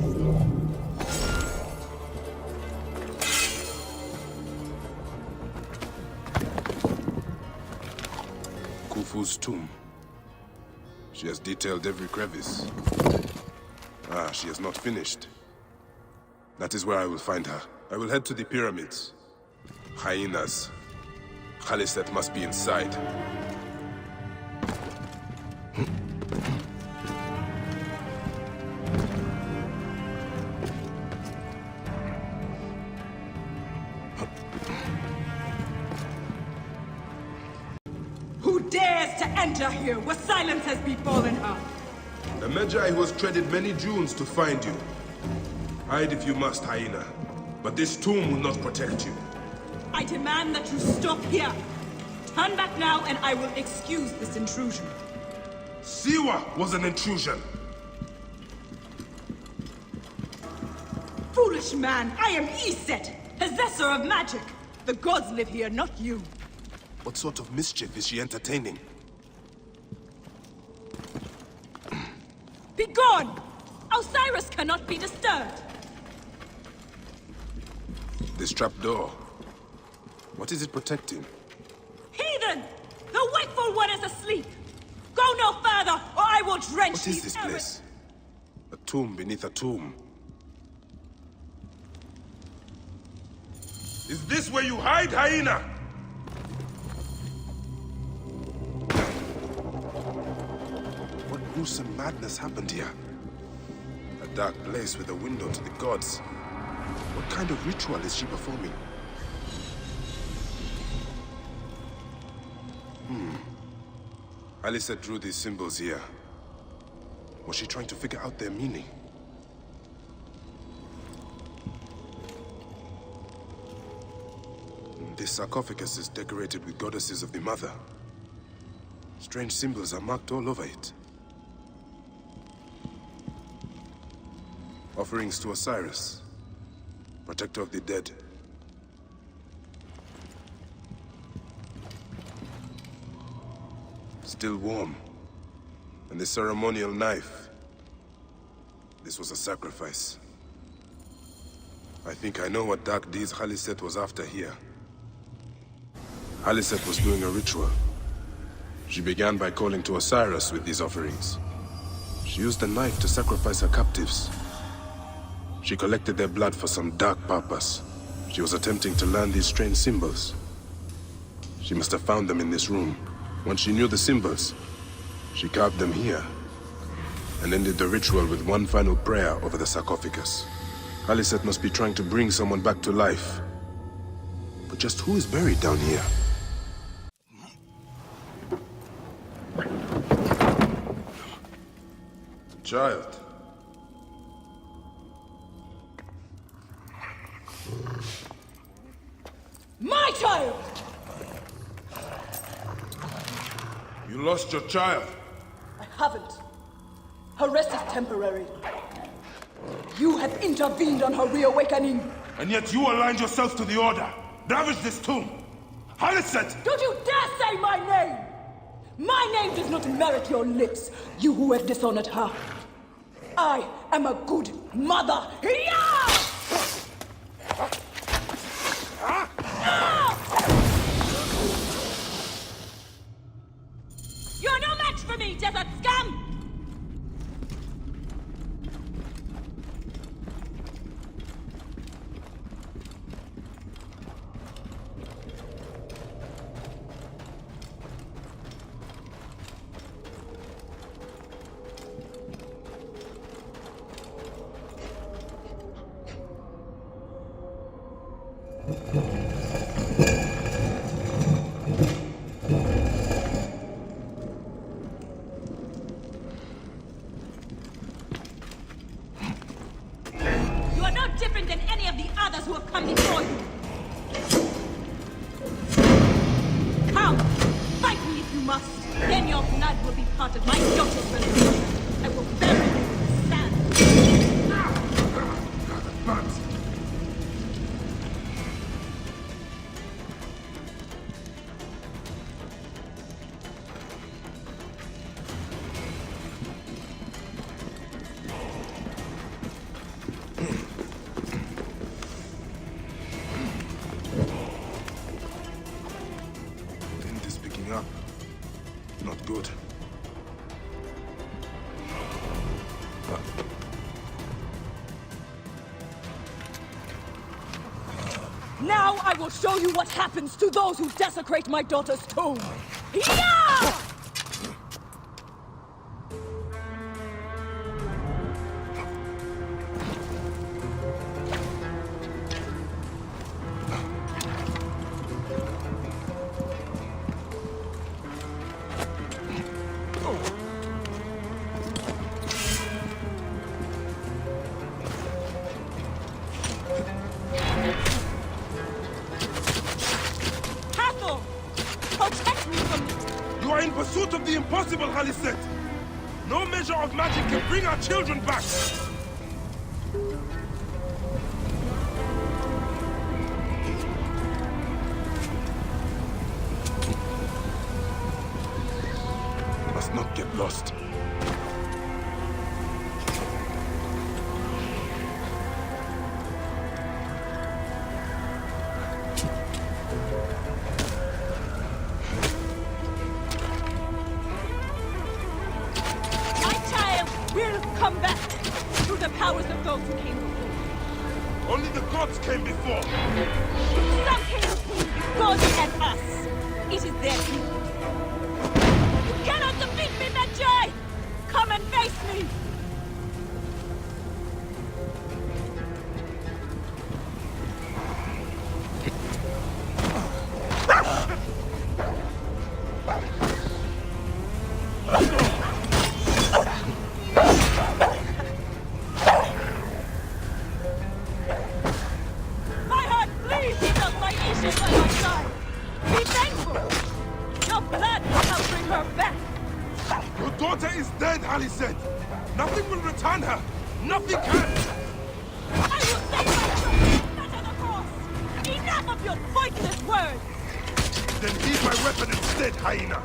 Khufu's tomb. She has detailed every crevice. Ah, she has not finished. That is where I will find her. I will head to the pyramids. Hyenas. Khaliset must be inside. Who dares dares to enter here where silence has befallen her? The Magi who has treaded many dunes to find you. Hide if you must, hyena. But this tomb will not protect you. I demand that you stop here. Turn back now and I will excuse this intrusion. Siwa was an intrusion. Foolish man, I am Iset, possessor of magic. The gods live here, not you. What sort of mischief is she entertaining? Be gone! Osiris cannot be disturbed. This trapdoor. What is it protecting? Heathen! The wakeful one is asleep! Go no further, or I will drench What is this place? A tomb beneath a tomb. Is this where you hide, hyena? What gruesome madness happened here? A dark place with a window to the gods. What kind of ritual is she performing? Alyssa drew these symbols here. Was she trying to figure out their meaning? This sarcophagus is decorated with goddesses of the Mother. Strange symbols are marked all over it. Offerings to Osiris, protector of the dead. Still warm. And the ceremonial knife. This was a sacrifice. I think I know what dark deeds Khaliset was after here. Khaliset was doing a ritual. She began by calling to Osiris with these offerings. She used the knife to sacrifice her captives. She collected their blood for some dark purpose. She was attempting to learn these strange symbols. She must have found them in this room. Once she knew the symbols, she carved them here, and ended the ritual with one final prayer over the sarcophagus. Khaliset must be trying to bring someone back to life. But just who is buried down here? Child. My child! You lost your child. I haven't. Her rest is temporary. You have intervened on her reawakening. And yet you aligned yourself to the Order. Ravage this tomb. Khaliset! Don't you dare say my name! My name does not merit your lips, you who have dishonored her. I am a good mother. Yeah! You're no match for me, desert scum! You are no different than any of the others who have come before you. Come, fight me if you must. Then your blood will be part of my daughter's religion. I will bury you in the sand. Wind is picking up. Not good. Now I will show you what happens to those who desecrate my daughter's tomb. Yeah! of the impossible, Haliset! No measure of magic can bring our children back! We must not get lost. Come back through the powers of those who came before. Only the gods came before. Some came between gods and us. It is their doom. You cannot defeat me, Medjay! Come and face me! Said, nothing will return her. Nothing can. I will save myself. Not on the cross. Enough of your pointless words. Then heed my weapon instead, hyena.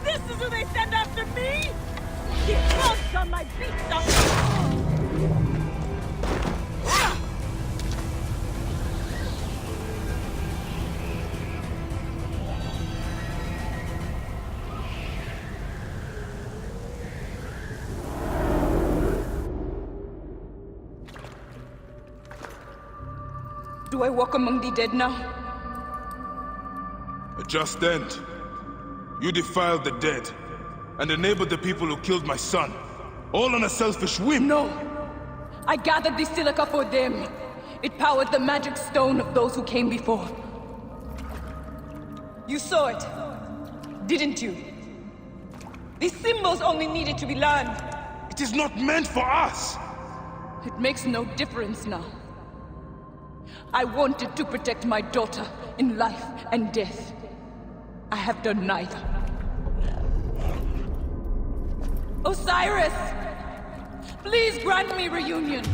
This is who they send after me? The ghosts on my beats are... Do I walk among the dead now? A just end. You defiled the dead, and enabled the people who killed my son. All on a selfish whim. No! I gathered the silica for them. It powered the magic stone of those who came before. You saw it, didn't you? These symbols only needed to be learned. It is not meant for us! It makes no difference now. I wanted to protect my daughter in life and death. I have done neither. Osiris! Please grant me reunion.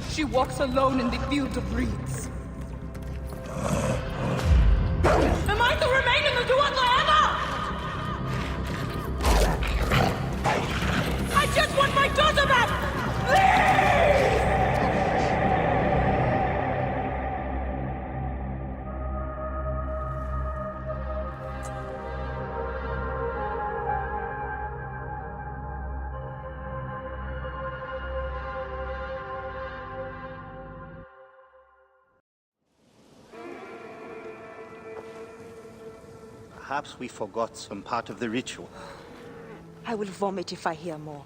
She walks alone in the field of reeds. Am I to remain in the Duat forever? I just want my daughter back! Please! Perhaps we forgot some part of the ritual. I will vomit if I hear more.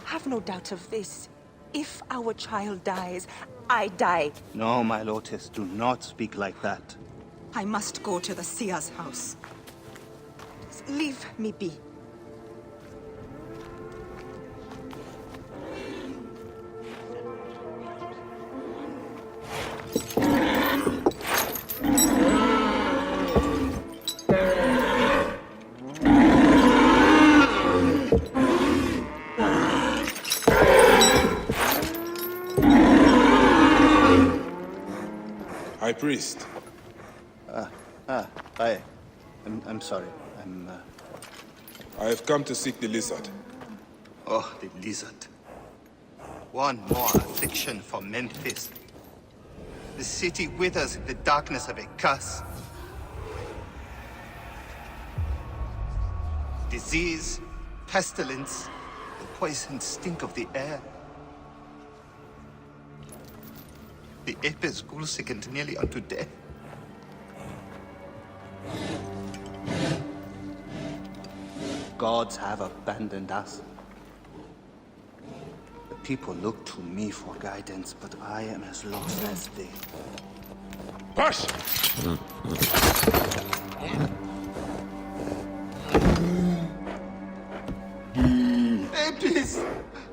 Have no doubt of this. If our child dies, I die. No, my Lotus, do not speak like that. I must go to the Seer's house. Leave me be. High Priest. I'm sorry. I have come to seek the lizard. Oh, the lizard. One more affliction for Memphis. The city withers in the darkness of a curse. Disease, pestilence, the poison stink of the air. The apes ghoul sickened nearly unto death. Gods have abandoned us. The people look to me for guidance, but I am as lost as they. Push! Apis,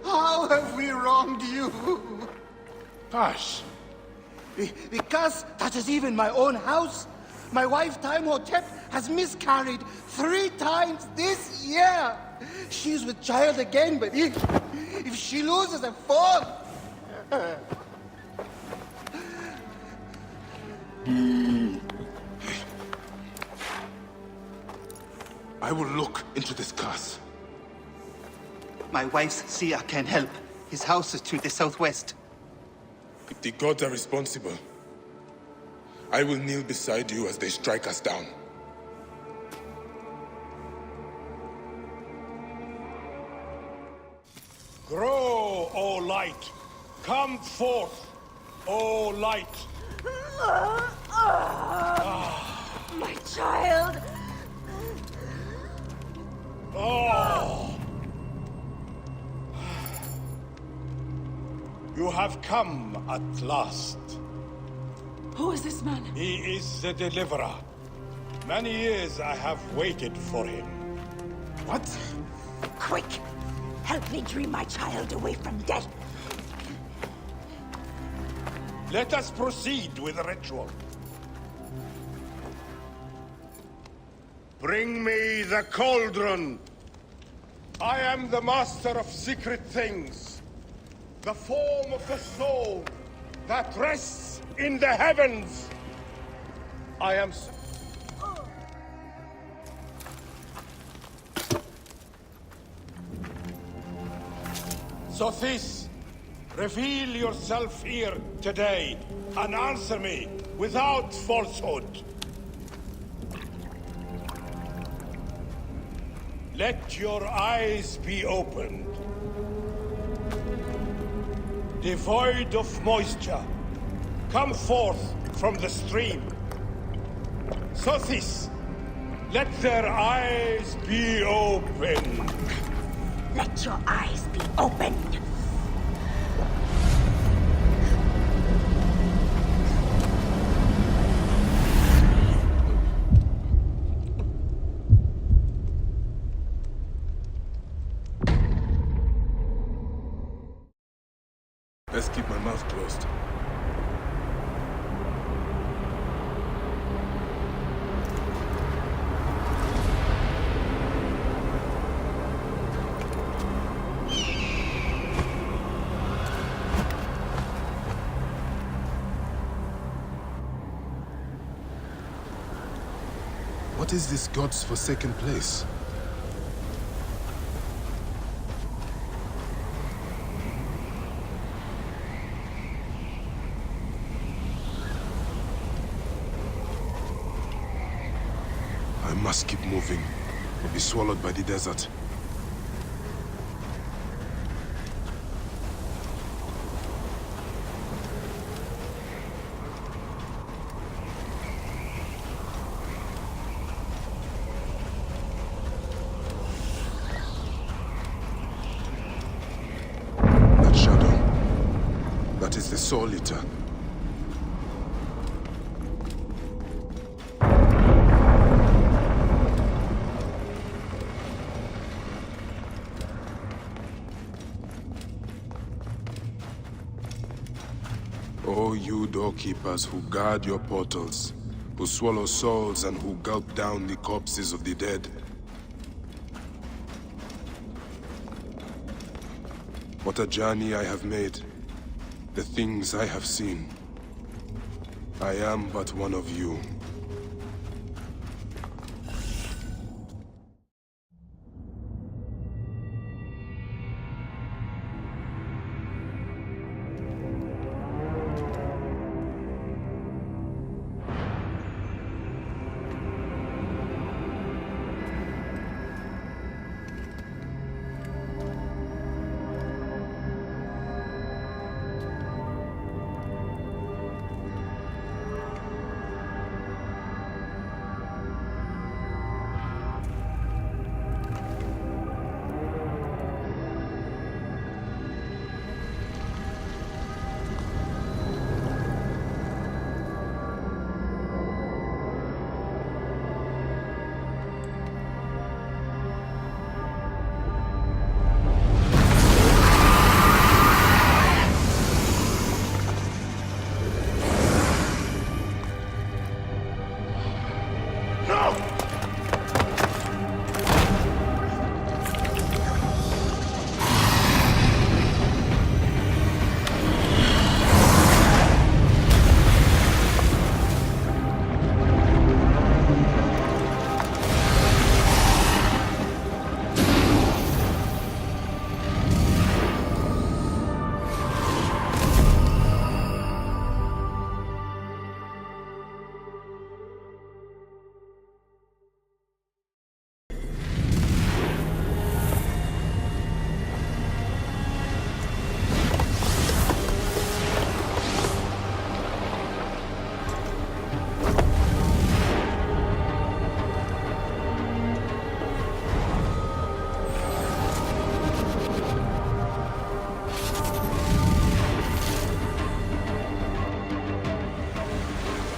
how have we wronged you? Hush. Because that is even my own house. My wife, Timehotep, has miscarried 3 times this year. She's with child again, but if she loses a 4th... I will look into this curse. My wife's seer can help. His house is to the southwest. If the gods are responsible, I will kneel beside you as they strike us down. Grow, O light! Come forth, O light! My child! Oh! You have come at last. Who is this man? He is the deliverer. Many years I have waited for him. What? Quick! Help me dream my child away from death. Let us proceed with the ritual. Bring me the cauldron. I am the master of secret things. The form of the soul that rests in the heavens. I am... Sothis, reveal yourself here today and answer me without falsehood. Let your eyes be opened. Devoid of moisture, come forth from the stream. Sothis, let their eyes be opened. Let your eyes be opened. Let's keep my mouth closed. What is this god's forsaken place? I must keep moving, or be swallowed by the desert. That shadow, that is the Soul Eater. O you doorkeepers who guard your portals, who swallow souls and who gulp down the corpses of the dead. What a journey I have made, the things I have seen. I am but one of you.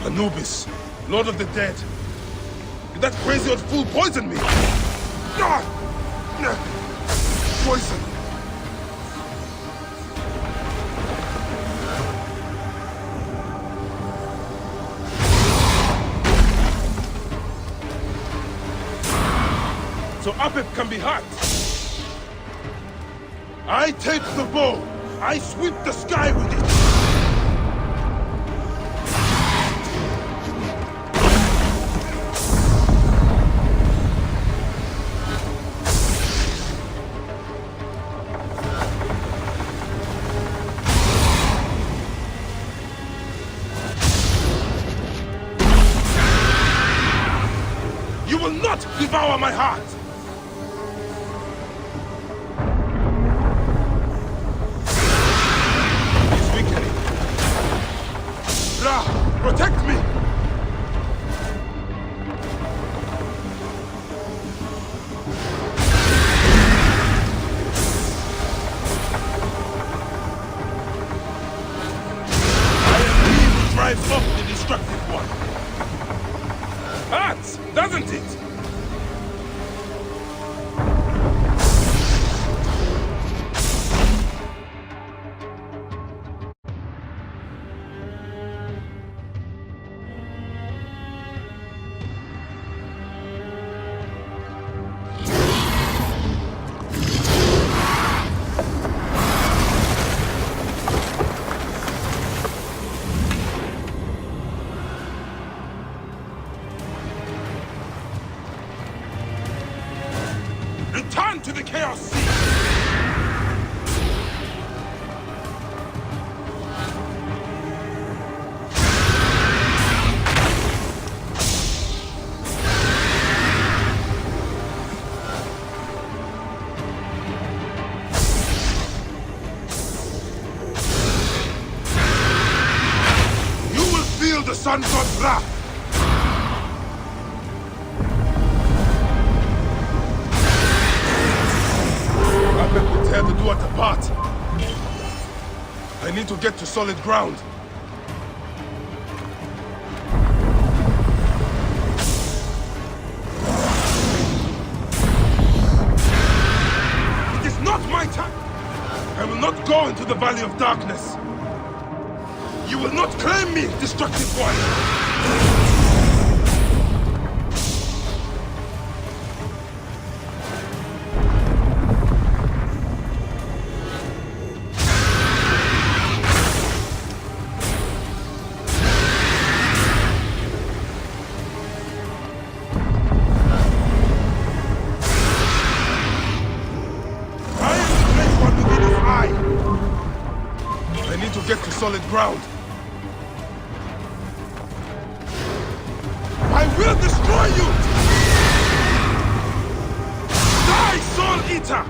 Anubis, Lord of the Dead. Did that crazy old fool poison me? Poison. So Apep can be hurt. I take the bow. I sweep the sky with it. You will not devour my heart! It's weakening. Ra, protect me! I am he who drives off the destructive one. Hurts, doesn't it? Return to the Chaos Sea! You will feel the sun god's wrath! Tear the Duat apart. I need to get to solid ground. It is not my time. I will not go into the Valley of Darkness. You will not claim me, destructive one. Get to solid ground. I will destroy you! Die, Soul Eater!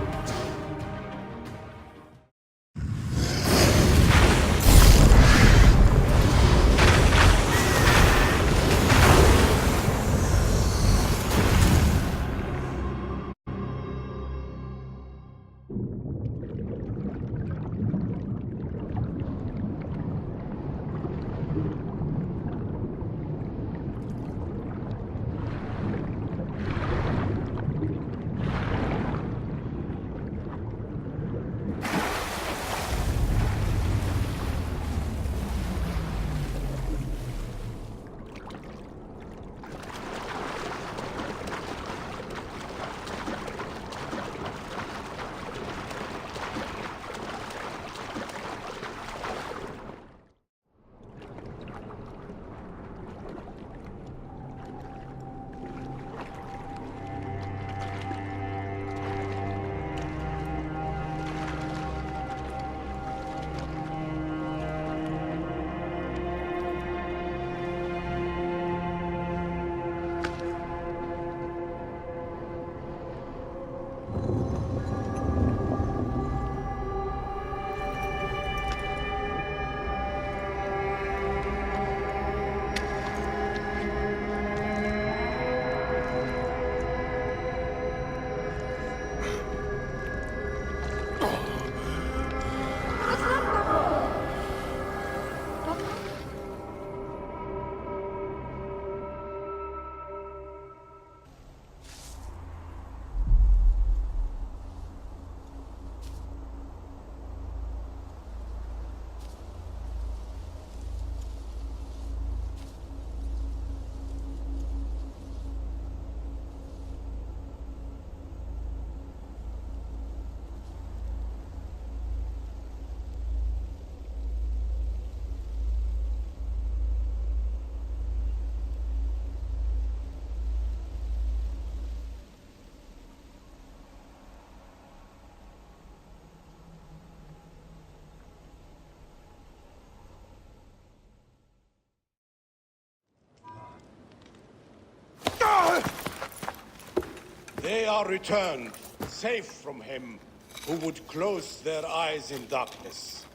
They are returned, safe from him who would close their eyes in darkness.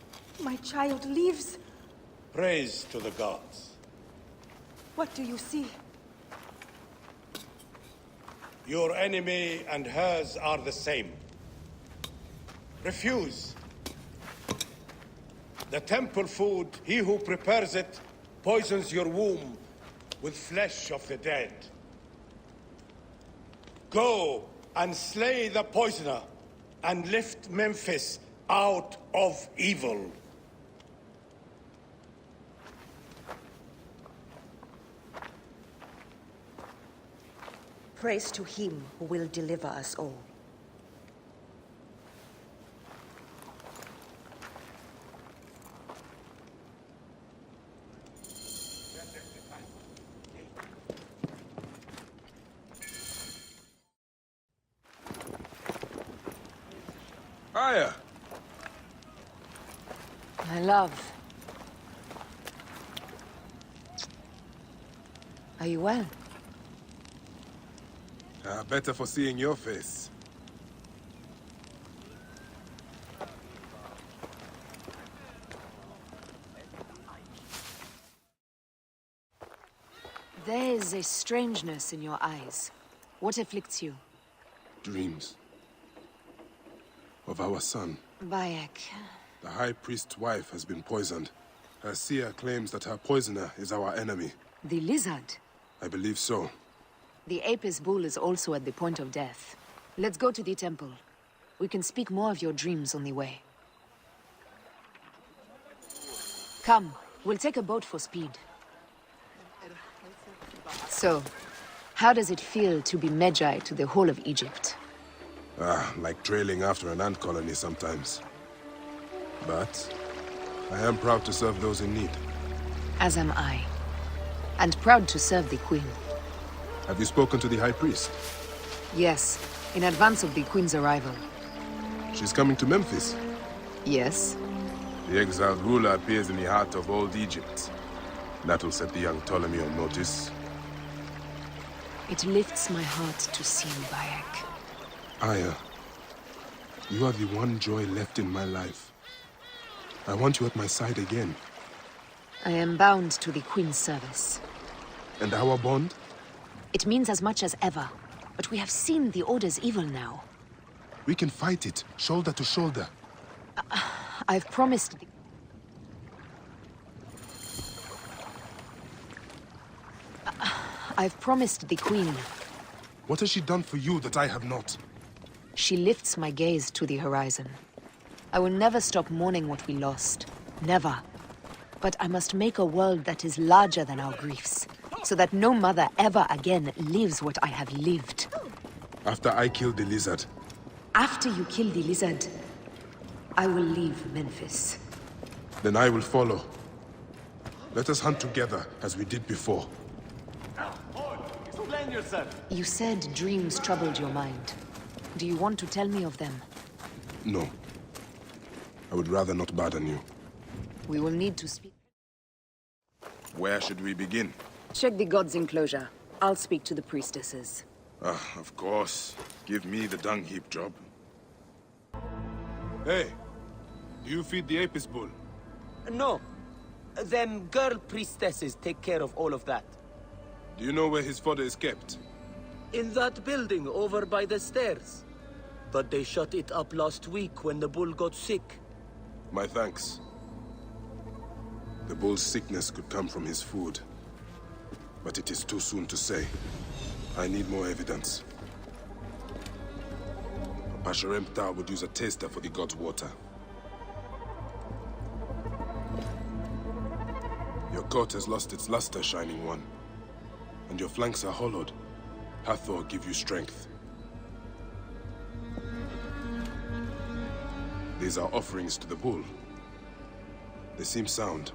My child lives. Praise to the gods. What do you see? Your enemy and hers are the same. Refuse. The temple food, he who prepares it, poisons your womb with flesh of the dead. Go and slay the poisoner, and lift Memphis out of evil. Praise to him who will deliver us all. Aya! My love. Are you well? Better for seeing your face. There is a strangeness in your eyes. What afflicts you? Dreams. Of our son. Bayek. The High Priest's wife has been poisoned. Her seer claims that her poisoner is our enemy. The lizard? I believe so. The Apis bull is also at the point of death. Let's go to the temple. We can speak more of your dreams on the way. Come, we'll take a boat for speed. So, how does it feel to be Magi to the whole of Egypt? Like trailing after an ant colony sometimes. But I am proud to serve those in need. As am I. And proud to serve the Queen. Have you spoken to the High Priest? Yes, in advance of the Queen's arrival. She's coming to Memphis? Yes. The exiled ruler appears in the heart of old Egypt. That will set the young Ptolemy on notice. It lifts my heart to see you, Bayek. Aya, you are the one joy left in my life. I want you at my side again. I am bound to the Queen's service. And our bond? It means as much as ever. But we have seen the Order's evil now. We can fight it, shoulder to shoulder. I've promised... I've promised the Queen. What has she done for you that I have not? She lifts my gaze to the horizon. I will never stop mourning what we lost. Never. But I must make a world that is larger than our griefs, so that no mother ever again lives what I have lived. After I killed the lizard. After you kill the lizard, I will leave Memphis. Then I will follow. Let us hunt together, as we did before. Explain yourself. You said dreams troubled your mind. Do you want to tell me of them? No. I would rather not burden you. We will need to speak. Where should we begin? Check the god's enclosure. I'll speak to the priestesses. Of course. Give me the dung heap job. Hey, do you feed the Apis bull? No. Them girl priestesses take care of all of that. Do you know where his fodder is kept? In that building over by the stairs. But they shut it up last week when the bull got sick. My thanks. The bull's sickness could come from his food. But it is too soon to say. I need more evidence. Pasharemta would use a taster for the god's water. Your coat has lost its luster, Shining One. And your flanks are hollowed. Hathor give you strength. These are offerings to the bull. They seem sound.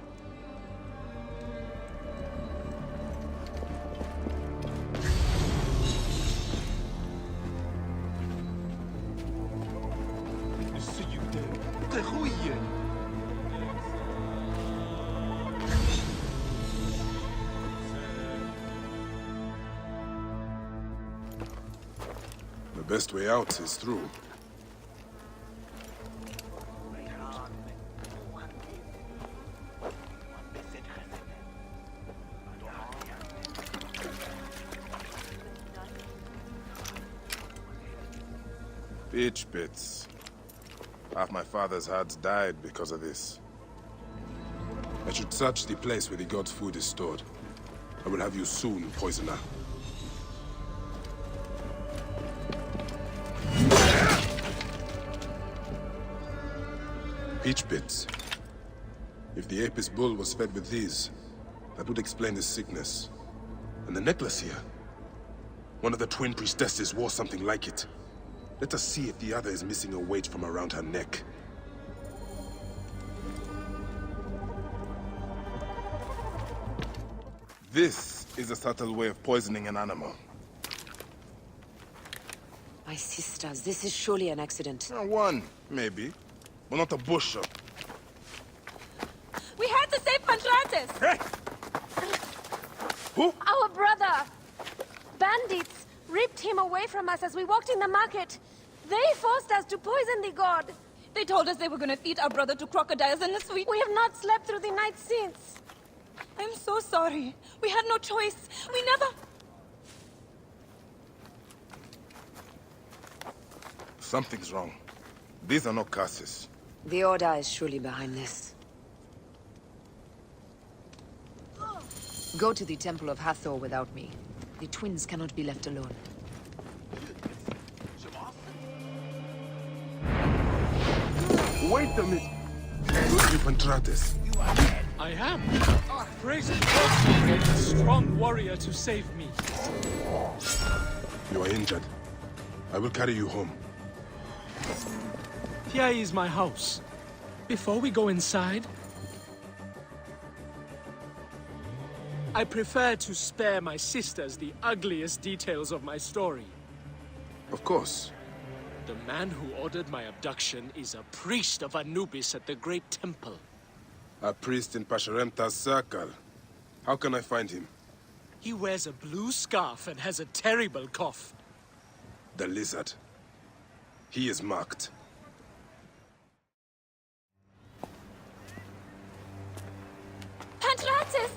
best way out is through. Bitch bits. Half my father's herds died because of this. I should search the place where the god's food is stored. I will have you soon, poisoner. Peach bits. If the Apis bull was fed with these, that would explain the sickness. And the necklace here. One of the twin priestesses wore something like it. Let us see if the other is missing a weight from around her neck. This is a subtle way of poisoning an animal. My sisters, this is surely an accident. One, maybe. But not a bush. We had to save Pantratis! Hey! Who? Our brother! Bandits ripped him away from us as we walked in the market. They forced us to poison the god. They told us they were gonna feed our brother to crocodiles in the sweet. We have not slept through the night since. I'm so sorry. We had no choice. We never... Something's wrong. These are not curses. The Order is surely behind this. Go to the Temple of Hathor without me. The twins cannot be left alone. Wait a minute! You Pantratis. I am. Praise the gods you gave a strong warrior to save me. You are injured. I will carry you home. Here is my house. Before we go inside, I prefer to spare my sisters the ugliest details of my story. Of course. The man who ordered my abduction is a priest of Anubis at the Great Temple. A priest in Pasharemta's circle. How can I find him? He wears a blue scarf and has a terrible cough. The lizard. He is marked. Pantratis!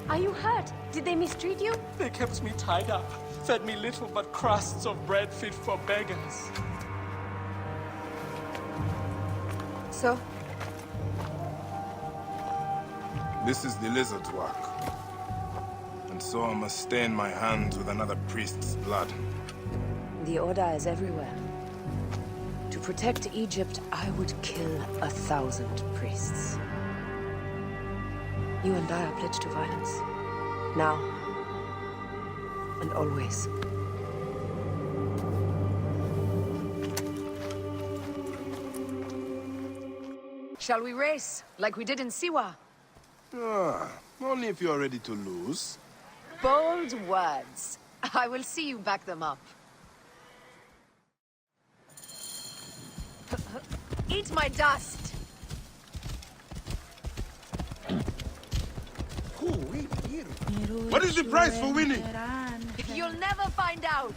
Are you hurt? Did they mistreat you? They kept me tied up, fed me little but crusts of bread fit for beggars. So? This is the lizard's work. And so I must stain my hands with another priest's blood. The Order is everywhere. To protect Egypt, I would kill 1,000 priests. You and I are pledged to violence. Now. And always. Shall we race, like we did in Siwa? Only if you are ready to lose. Bold words. I will see you back them up. Eat my dust! What is the price for winning? You'll never find out!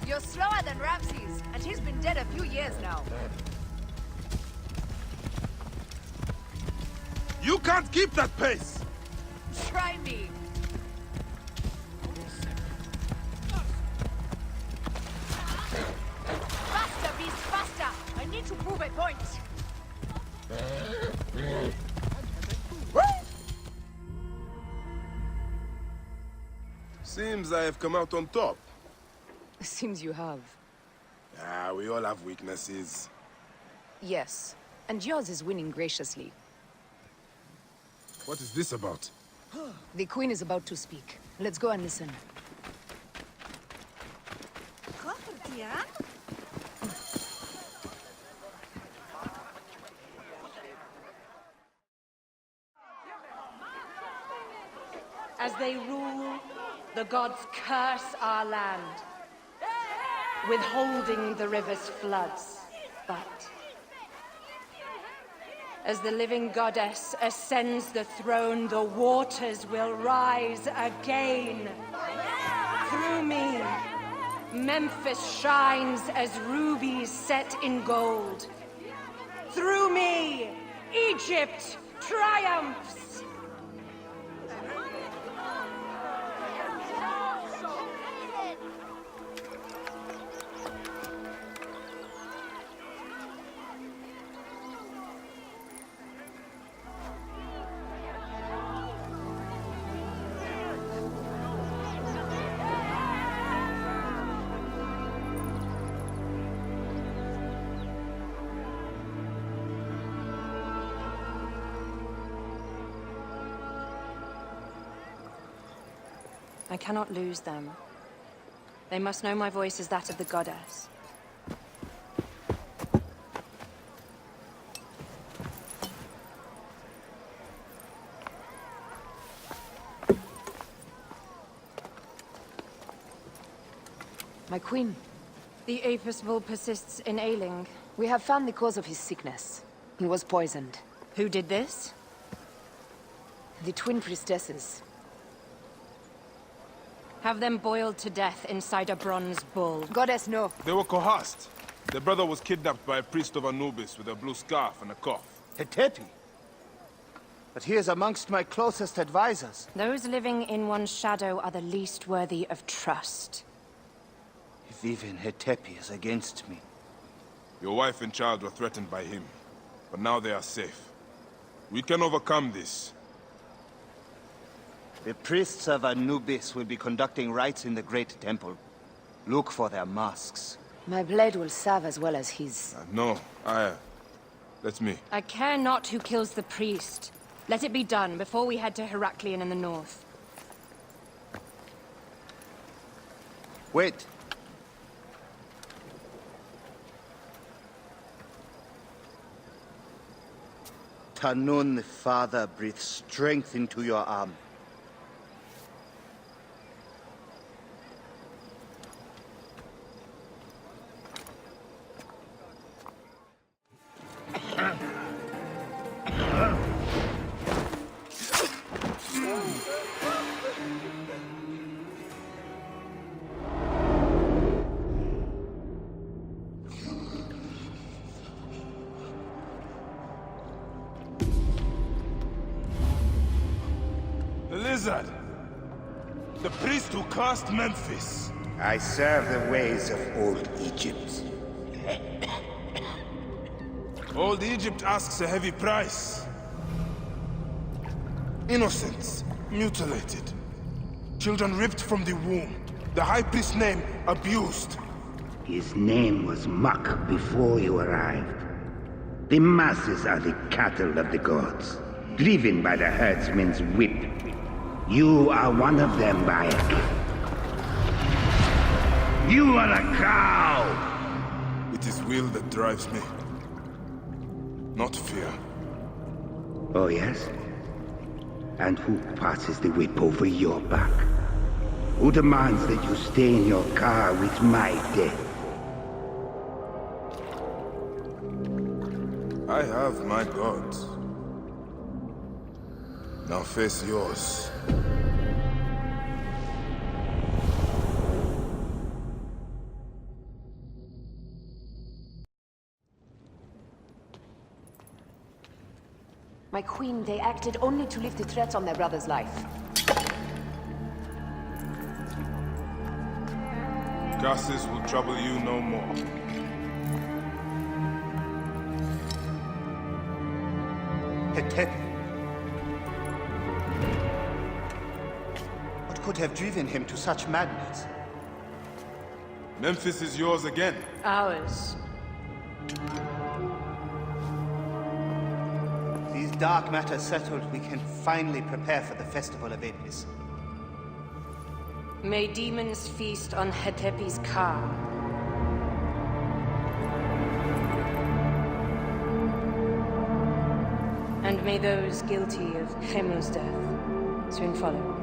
You're slower than Ramses, and he's been dead a few years now. You can't keep that pace! Try me! Faster, beast, faster! I need to prove a point! Seems I have come out on top. Seems you have. We all have weaknesses. Yes, and yours is winning graciously. What is this about? The Queen is about to speak. Let's go and listen. As they rule, the gods curse our land, withholding the river's floods. But As the living goddess ascends the throne, the waters will rise again. Through me, Memphis shines as rubies set in gold. Through me, Egypt triumphs! I cannot lose them. They must know my voice is that of the goddess. My queen. The Apis bull persists in ailing. We have found the cause of his sickness. He was poisoned. Who did this? The twin priestesses. Have them boiled to death inside a bronze bull. Goddess, no. They were coerced. Their brother was kidnapped by a priest of Anubis with a blue scarf and a cough. Hetepi? But he is amongst my closest advisors. Those living in one's shadow are the least worthy of trust. If even Hetepi is against me. Your wife and child were threatened by him, but now they are safe. We can overcome this. The priests of Anubis will be conducting rites in the Great Temple. Look for their masks. My blade will serve as well as his. No, that's me. I care not who kills the priest. Let it be done before we head to Heraklion in the north. Wait. Tanun the Father breathes strength into your arm. The lizard! The priest who cursed Memphis! I serve the ways of old Egypt. Old Egypt asks a heavy price. Innocents, mutilated. Children ripped from the womb. The high priest's name abused. His name was Muck before you arrived. The masses are the cattle of the gods, driven by the herdsman's whip. You are one of them, Bayek. You are a cow! It is will that drives me, not fear. Oh, yes? And who passes the whip over your back? Who demands that you stay in your car with my death? I have my gods. Now face yours. My queen, they acted only to lift the threat on their brother's life. Curses will trouble you no more. Hetepi. What could have driven him to such madness? Memphis is yours again. Ours. These dark matters settled, we can finally prepare for the festival of Apis. May demons feast on Hetepi's car. And may those guilty of Hemu's death soon follow.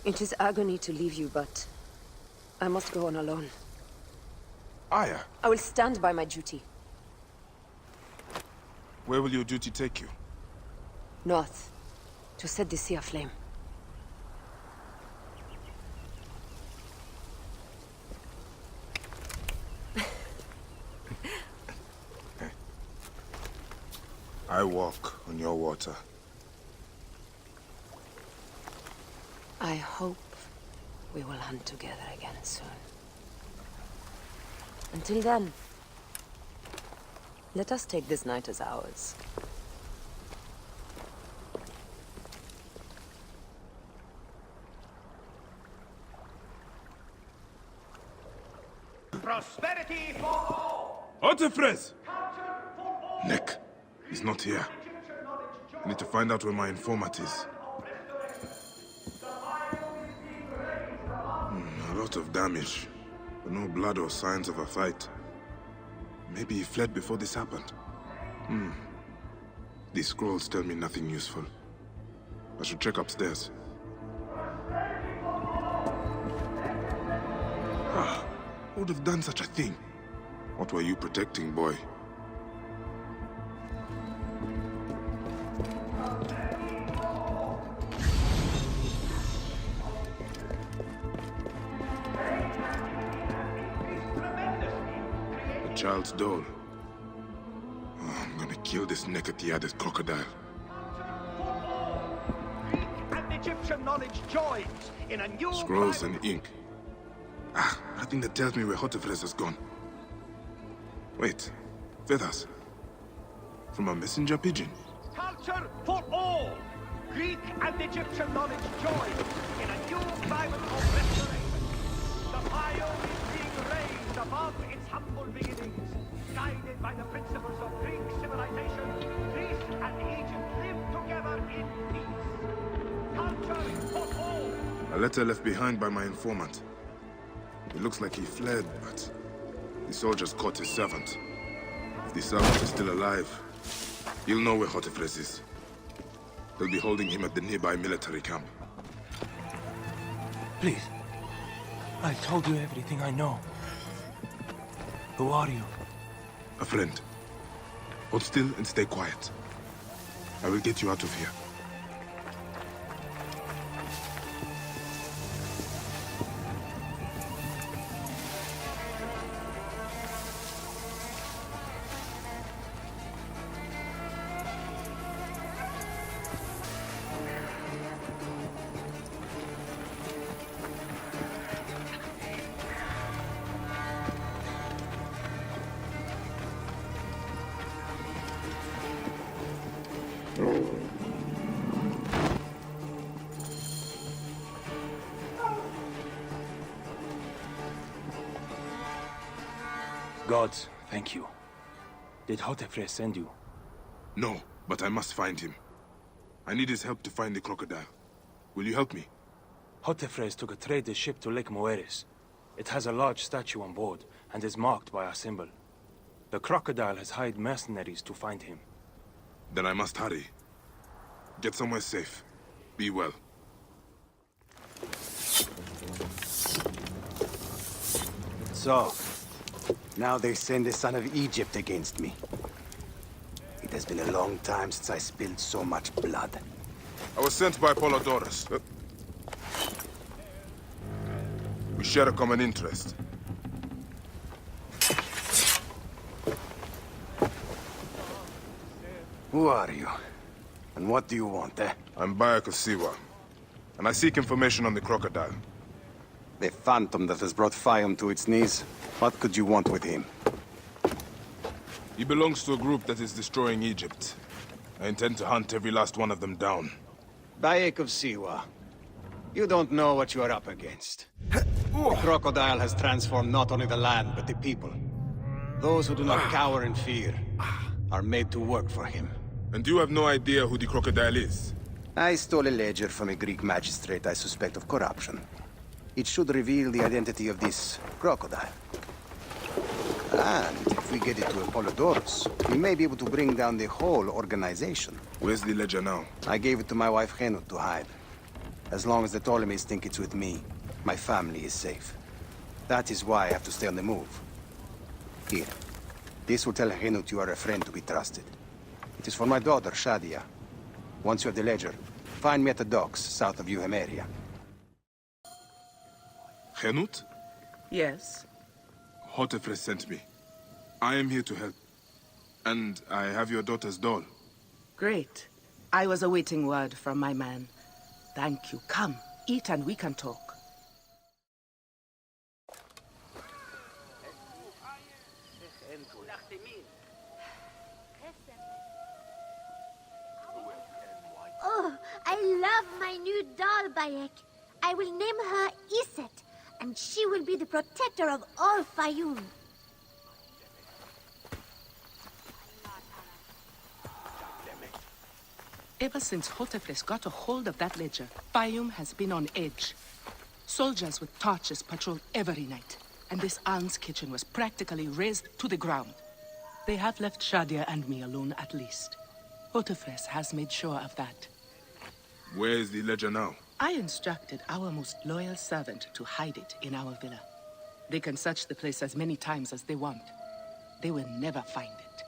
It is agony to leave you, but I must go on alone. Aya, I will stand by my duty. where will your duty take you? North, to set the sea aflame. I walk on your water. I hope we will hunt together again soon. Until then, let us take this night as ours. Prosperity for all! Otefres! Nick, he's not here. I need to find out where my informant is. A lot of damage, but no blood or signs of a fight. Maybe he fled before this happened. These scrolls tell me nothing useful. I should check upstairs. Who would have done such a thing? What were you protecting, boy? A child's doll. Oh, I'm gonna kill this naked-eared crocodile. And Egyptian knowledge joins in a new Scrolls and ink. Nothing that tells me where Hotefres has gone. Wait, feathers. From a messenger pigeon. culture for all. Greek and Egyptian knowledge join in a new climate of restoration. The fire is being raised above its humble beginnings. Guided by the principles of Greek civilization, Greece and Egypt live together in peace. Culture for all. A letter left behind by my informant. It looks like he fled, but the soldiers caught his servant. If the servant is still alive, he'll know where Hotefres is. They'll be holding him at the nearby military camp. Please. I've told you everything I know. Who are you? A friend. Hold still and stay quiet. I will get you out of here. Gods, thank you. Did Hotefres send you? No, but I must find him. I need his help to find the crocodile. Will you help me? Hotefres took a trader ship to Lake Moeris. It has a large statue on board and is marked by a symbol. The crocodile has hired mercenaries to find him. Then I must hurry. Get somewhere safe. Be well. So, now they send the son of Egypt against me. It has been a long time since I spilled so much blood. I was sent by Polydorus. We share a common interest. Who are you? And what do you want, eh? I'm Bayek of Siwa, and I seek information on the crocodile. The phantom that has brought Fium to its knees? What could you want with him? He belongs to a group that is destroying Egypt. I intend to hunt every last one of them down. Bayek of Siwa. You don't know what you are up against. The crocodile has transformed not only the land, but the people. Those who do not cower in fear are made to work for him. And you have no idea who the crocodile is? I stole a ledger from a Greek magistrate I suspect of corruption. It should reveal the identity of this crocodile. And if we get it to Apollodorus, we may be able to bring down the whole organization. Where's the ledger now? I gave it to my wife Henut to hide. As long as the Ptolemies think it's with me, my family is safe. That is why I have to stay on the move. Here. This will tell Henut you are a friend to be trusted. It is for my daughter, Shadia. Once you have the ledger, find me at the docks south of Euhemeria. Henut? Yes? Hotefres sent me. I am here to help. And I have your daughter's doll. Great. I was awaiting word from my man. Thank you. Come, eat and we can talk. Oh, I love my new doll, Bayek. I will name her Iset, and she will be the protector of all Fayoum. Ever since Hotefres got a hold of that ledger, Fayoum has been on edge. Soldiers with torches patrol every night, and this alms kitchen was practically razed to the ground. They have left Shadia and me alone at least. Hotefres has made sure of that. Where is the ledger now? I instructed our most loyal servant to hide it in our villa. They can search the place as many times as they want. They will never find it.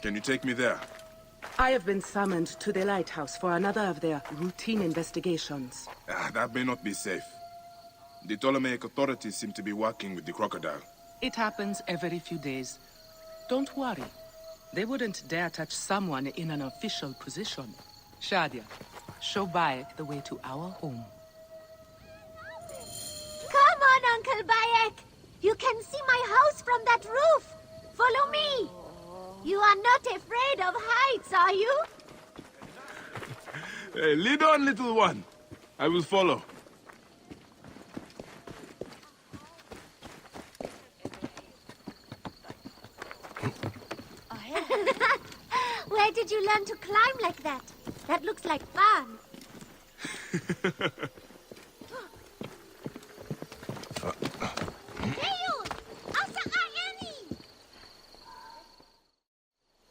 Can you take me there? I have been summoned to the lighthouse for another of their routine investigations. That may not be safe. The Ptolemaic authorities seem to be working with the crocodile. It happens every few days. Don't worry. They wouldn't dare touch someone in an official position. Shadia, show Bayek the way to our home. Come on, Uncle Bayek! You can see my house from that roof! Follow me! You are not afraid of heights, are you? Hey, lead on, little one. I will follow. Where did you learn to climb like that? That looks like fun.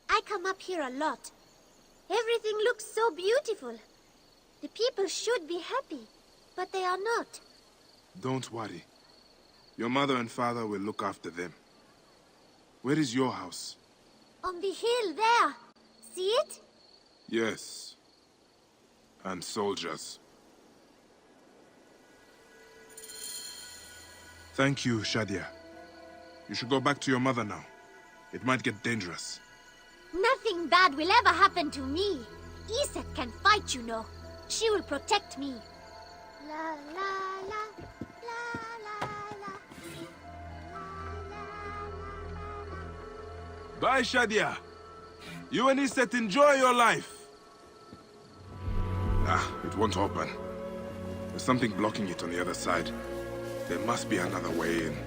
I come up here a lot. Everything looks so beautiful. The people should be happy, but they are not. Don't worry. Your mother and father will look after them. Where is your house? On the hill there. See it? Yes. And soldiers. Thank you, Shadia. You should go back to your mother now. It might get dangerous. Nothing bad will ever happen to me. Iset can fight, you know. She will protect me. La la la, la la la. Bye, Shadia. You and Iset enjoy your life. It won't open. There's something blocking it on the other side. There must be another way in.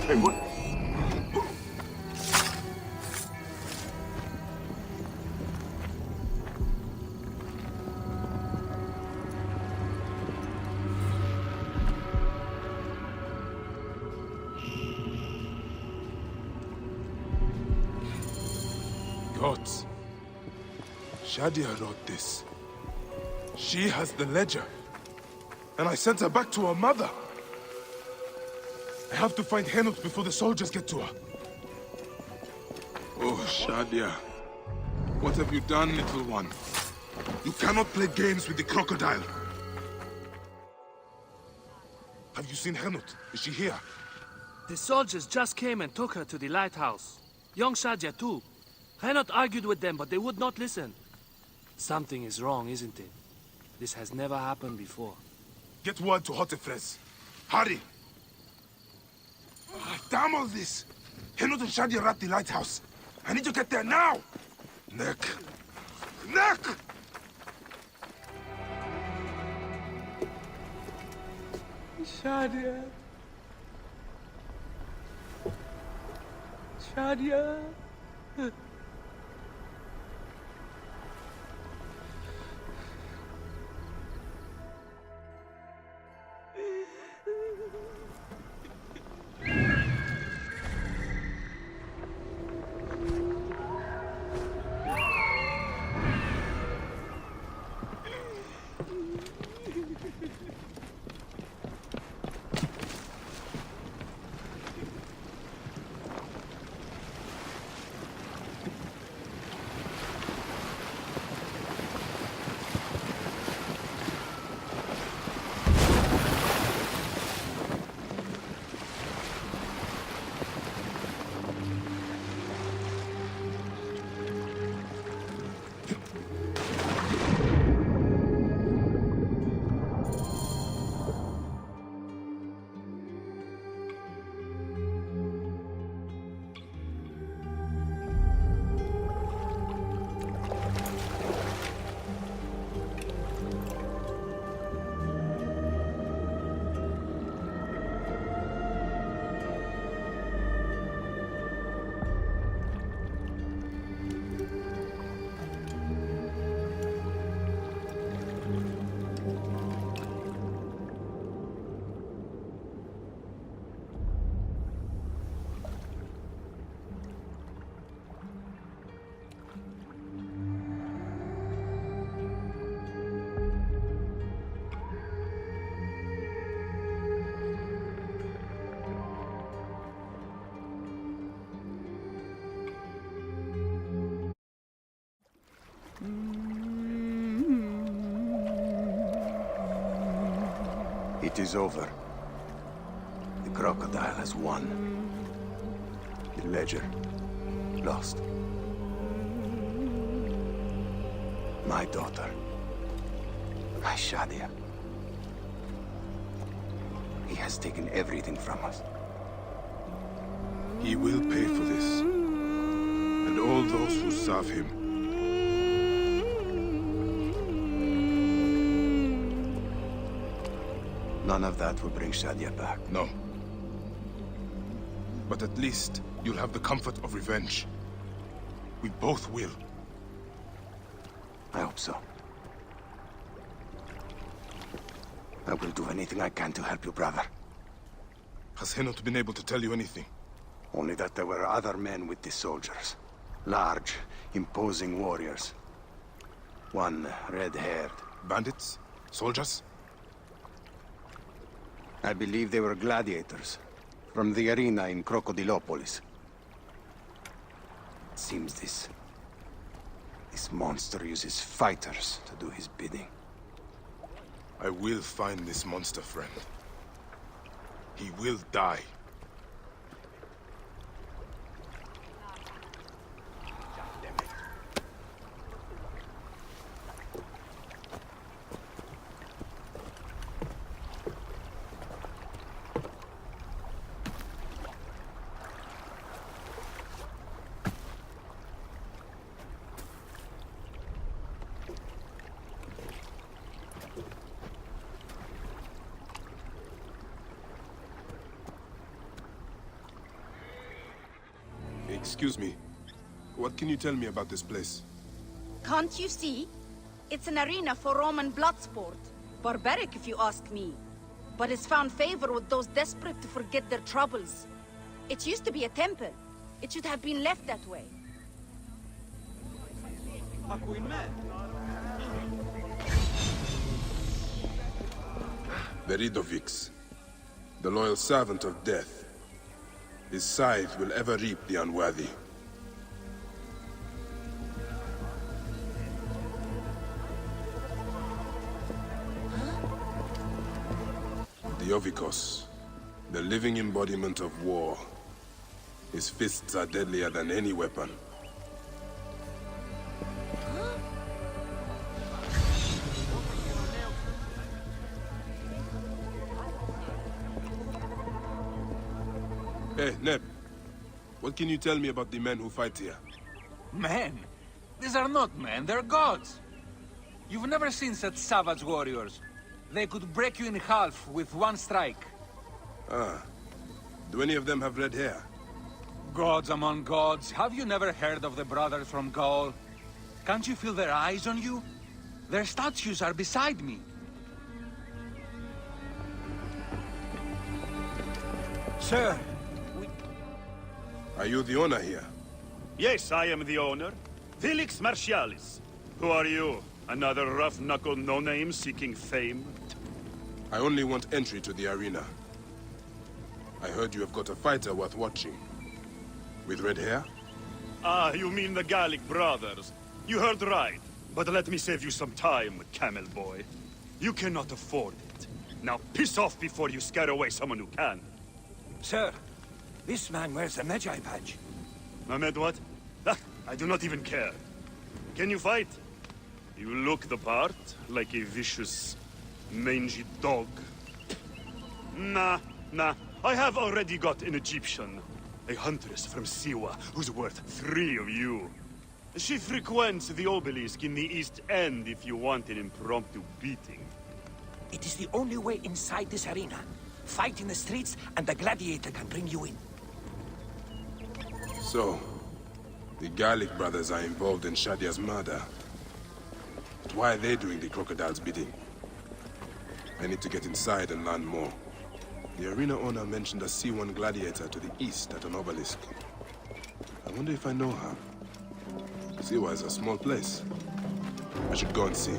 Hey, what? Gods. Shadia wrote this. She has the ledger. And I sent her back to her mother. I have to find Henut before the soldiers get to her. Oh, Shadia. What have you done, little one? You cannot play games with the crocodile. Have you seen Henut? Is she here? The soldiers just came and took her to the lighthouse. Young Shadia too. Henut argued with them, but they would not listen. Something is wrong, isn't it? This has never happened before. Get word to Hotefres. Hurry! Damn all this! Henut and Shadia are at the lighthouse. I need to get there now! Neck! Neck! Shadia. Shadia. It is over. The crocodile has won. The ledger lost. My daughter. My Shadia. He has taken everything from us. He will pay for this. And all those who serve him. None of that will bring Shadia back. No. But at least you'll have the comfort of revenge. We both will. I hope so. I will do anything I can to help you, brother. Has he not been able to tell you anything? Only that there were other men with the soldiers. Large, imposing warriors. One red-haired. Bandits? Soldiers? I believe they were gladiators. From the arena in Crocodilopolis. It seems this monster uses fighters to do his bidding. I will find this monster, friend. He will die. Excuse me. What can you tell me about this place? Can't you see? It's an arena for Roman blood sport. Barbaric, if you ask me. But it's found favor with those desperate to forget their troubles. It used to be a temple. It should have been left that way. Veridovix, the loyal servant of death. His scythe will ever reap the unworthy. Diovikos, the living embodiment of war. His fists are deadlier than any weapon. Hey, Neb. What can you tell me about the men who fight here? Men? These are not men, they're gods! You've never seen such savage warriors. They could break you in half with one strike. Ah. Do any of them have red hair? Gods among gods, have you never heard of the brothers from Gaul? Can't you feel their eyes on you? Their statues are beside me. Sir, Are you the owner here? Yes, I am the owner. Felix Martialis. Who are you? Another rough-knuckle no-name seeking fame? I only want entry to the arena. I heard you have got a fighter worth watching. With red hair? Ah, you mean the Gallic brothers. You heard right. But let me save you some time, camel boy. You cannot afford it. Now piss off before you scare away someone who can. Sir, this man wears a Magi badge. Ahmed, what? Ah, I do not even care. Can you fight? You look the part, like a vicious, mangy dog. Nah. I have already got an Egyptian. A huntress from Siwa, who's worth 3 of you. She frequents the obelisk in the East End if you want an impromptu beating. It is the only way inside this arena. Fight in the streets, and the gladiator can bring you in. So, the Gallic brothers are involved in Shadia's murder. But why are they doing the crocodile's bidding? I need to get inside and learn more. The arena owner mentioned a C1 gladiator to the east at an obelisk. I wonder if I know her. Siwa is a small place. I should go and see.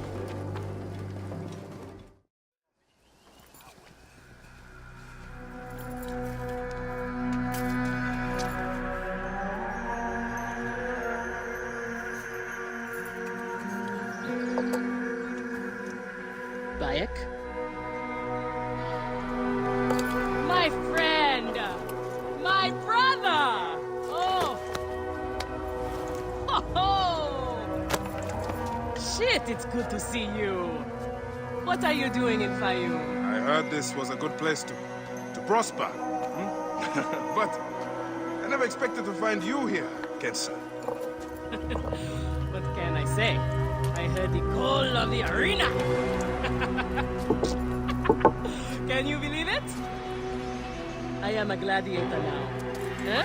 Bayek? My friend! My brother! Oh! Ho ho! Shit, it's good to see you. What are you doing in Fayum? I heard this was a good place to prosper. But I never expected to find you here, Kensa. What can I say? I heard the call of the arena! Can you believe it? I am a gladiator now. Huh?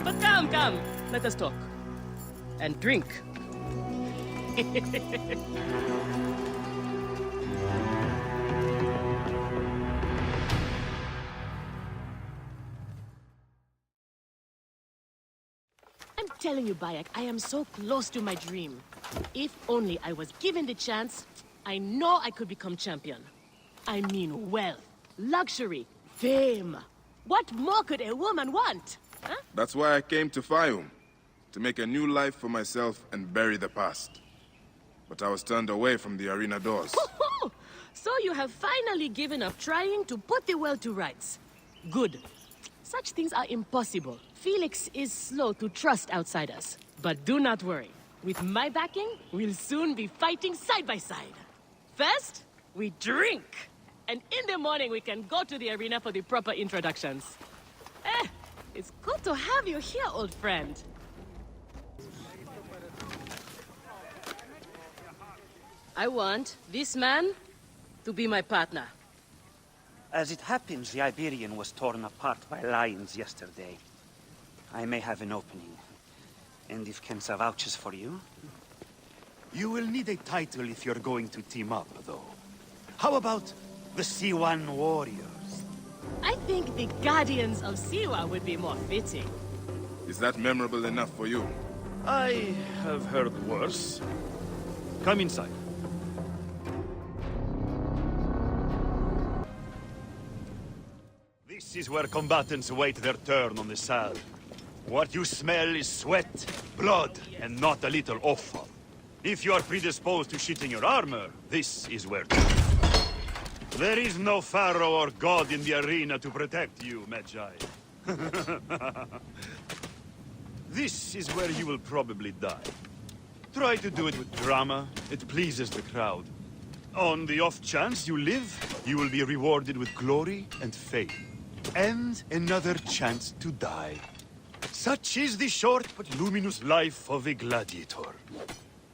But come, let us talk. And drink. I'm telling you, Bayek, I am so close to my dream. If only I was given the chance, I know I could become champion. I mean wealth, luxury, fame. What more could a woman want? Huh? That's why I came to Fayum. To make a new life for myself and bury the past. But I was turned away from the arena doors. So you have finally given up trying to put the world to rights. Good. Such things are impossible. Felix is slow to trust outsiders. But do not worry. With my backing, we'll soon be fighting side by side. First, we drink. And in the morning, we can go to the arena for the proper introductions. It's good to have you here, old friend. I want this man to be my partner. As it happens, the Iberian was torn apart by lions yesterday. I may have an opening. And if Kensa vouches for you? You will need a title if you're going to team up, though. How about the C1 Warriors? I think the Guardians of Siwa would be more fitting. Is that memorable enough for you? I have heard worse. Come inside. This is where combatants wait their turn on the saddle. What you smell is sweat, blood, and not a little offal. If you are predisposed to shitting your armor, this is where to. There is no pharaoh or god in the arena to protect you, Magi. This is where you will probably die. Try to do it with drama. It pleases the crowd. On the off chance you live, you will be rewarded with glory and fame. And another chance to die. Such is the short but luminous life of a gladiator.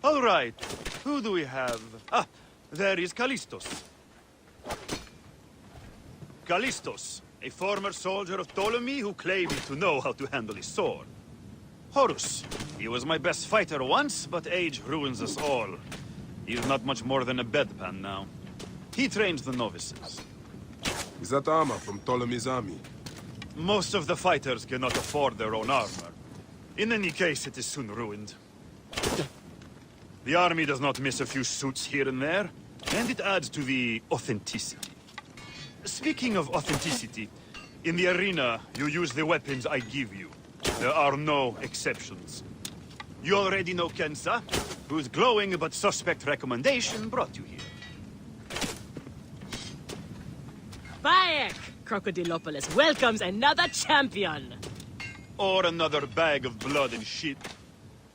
All right, who do we have? Ah, there is Callistos. Callistos, a former soldier of Ptolemy who claimed to know how to handle his sword. Horus. He was my best fighter once, but age ruins us all. He's not much more than a bedpan now. He trains the novices. Is that armor from Ptolemy's army? Most of the fighters cannot afford their own armor. In any case, it is soon ruined. The army does not miss a few suits here and there, and it adds to the authenticity. Speaking of authenticity, in the arena, you use the weapons I give you. There are no exceptions. You already know Kensa, whose glowing but suspect recommendation brought you here. Bayek! Crocodilopolis welcomes another champion! Or another bag of blood and shit.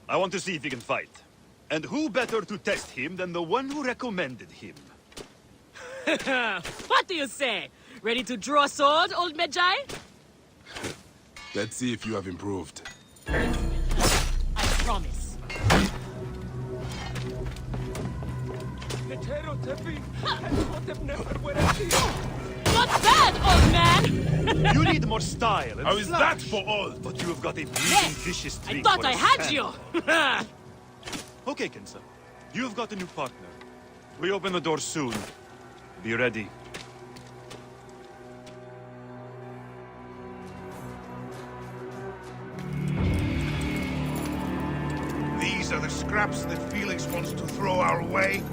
I want to see if he can fight. And who better to test him than the one who recommended him? What do you say? Ready to draw sword, old Medjay? Let's see if you have improved. I promise. Not bad, old man! You need more style and How is flash. that for all? But you have got a bleeding Yes, vicious I streak thought for I a had stand. you! Okay, Kensa. You've got a new partner. We open the door soon. Be ready. These are the scraps that Felix wants to throw our way?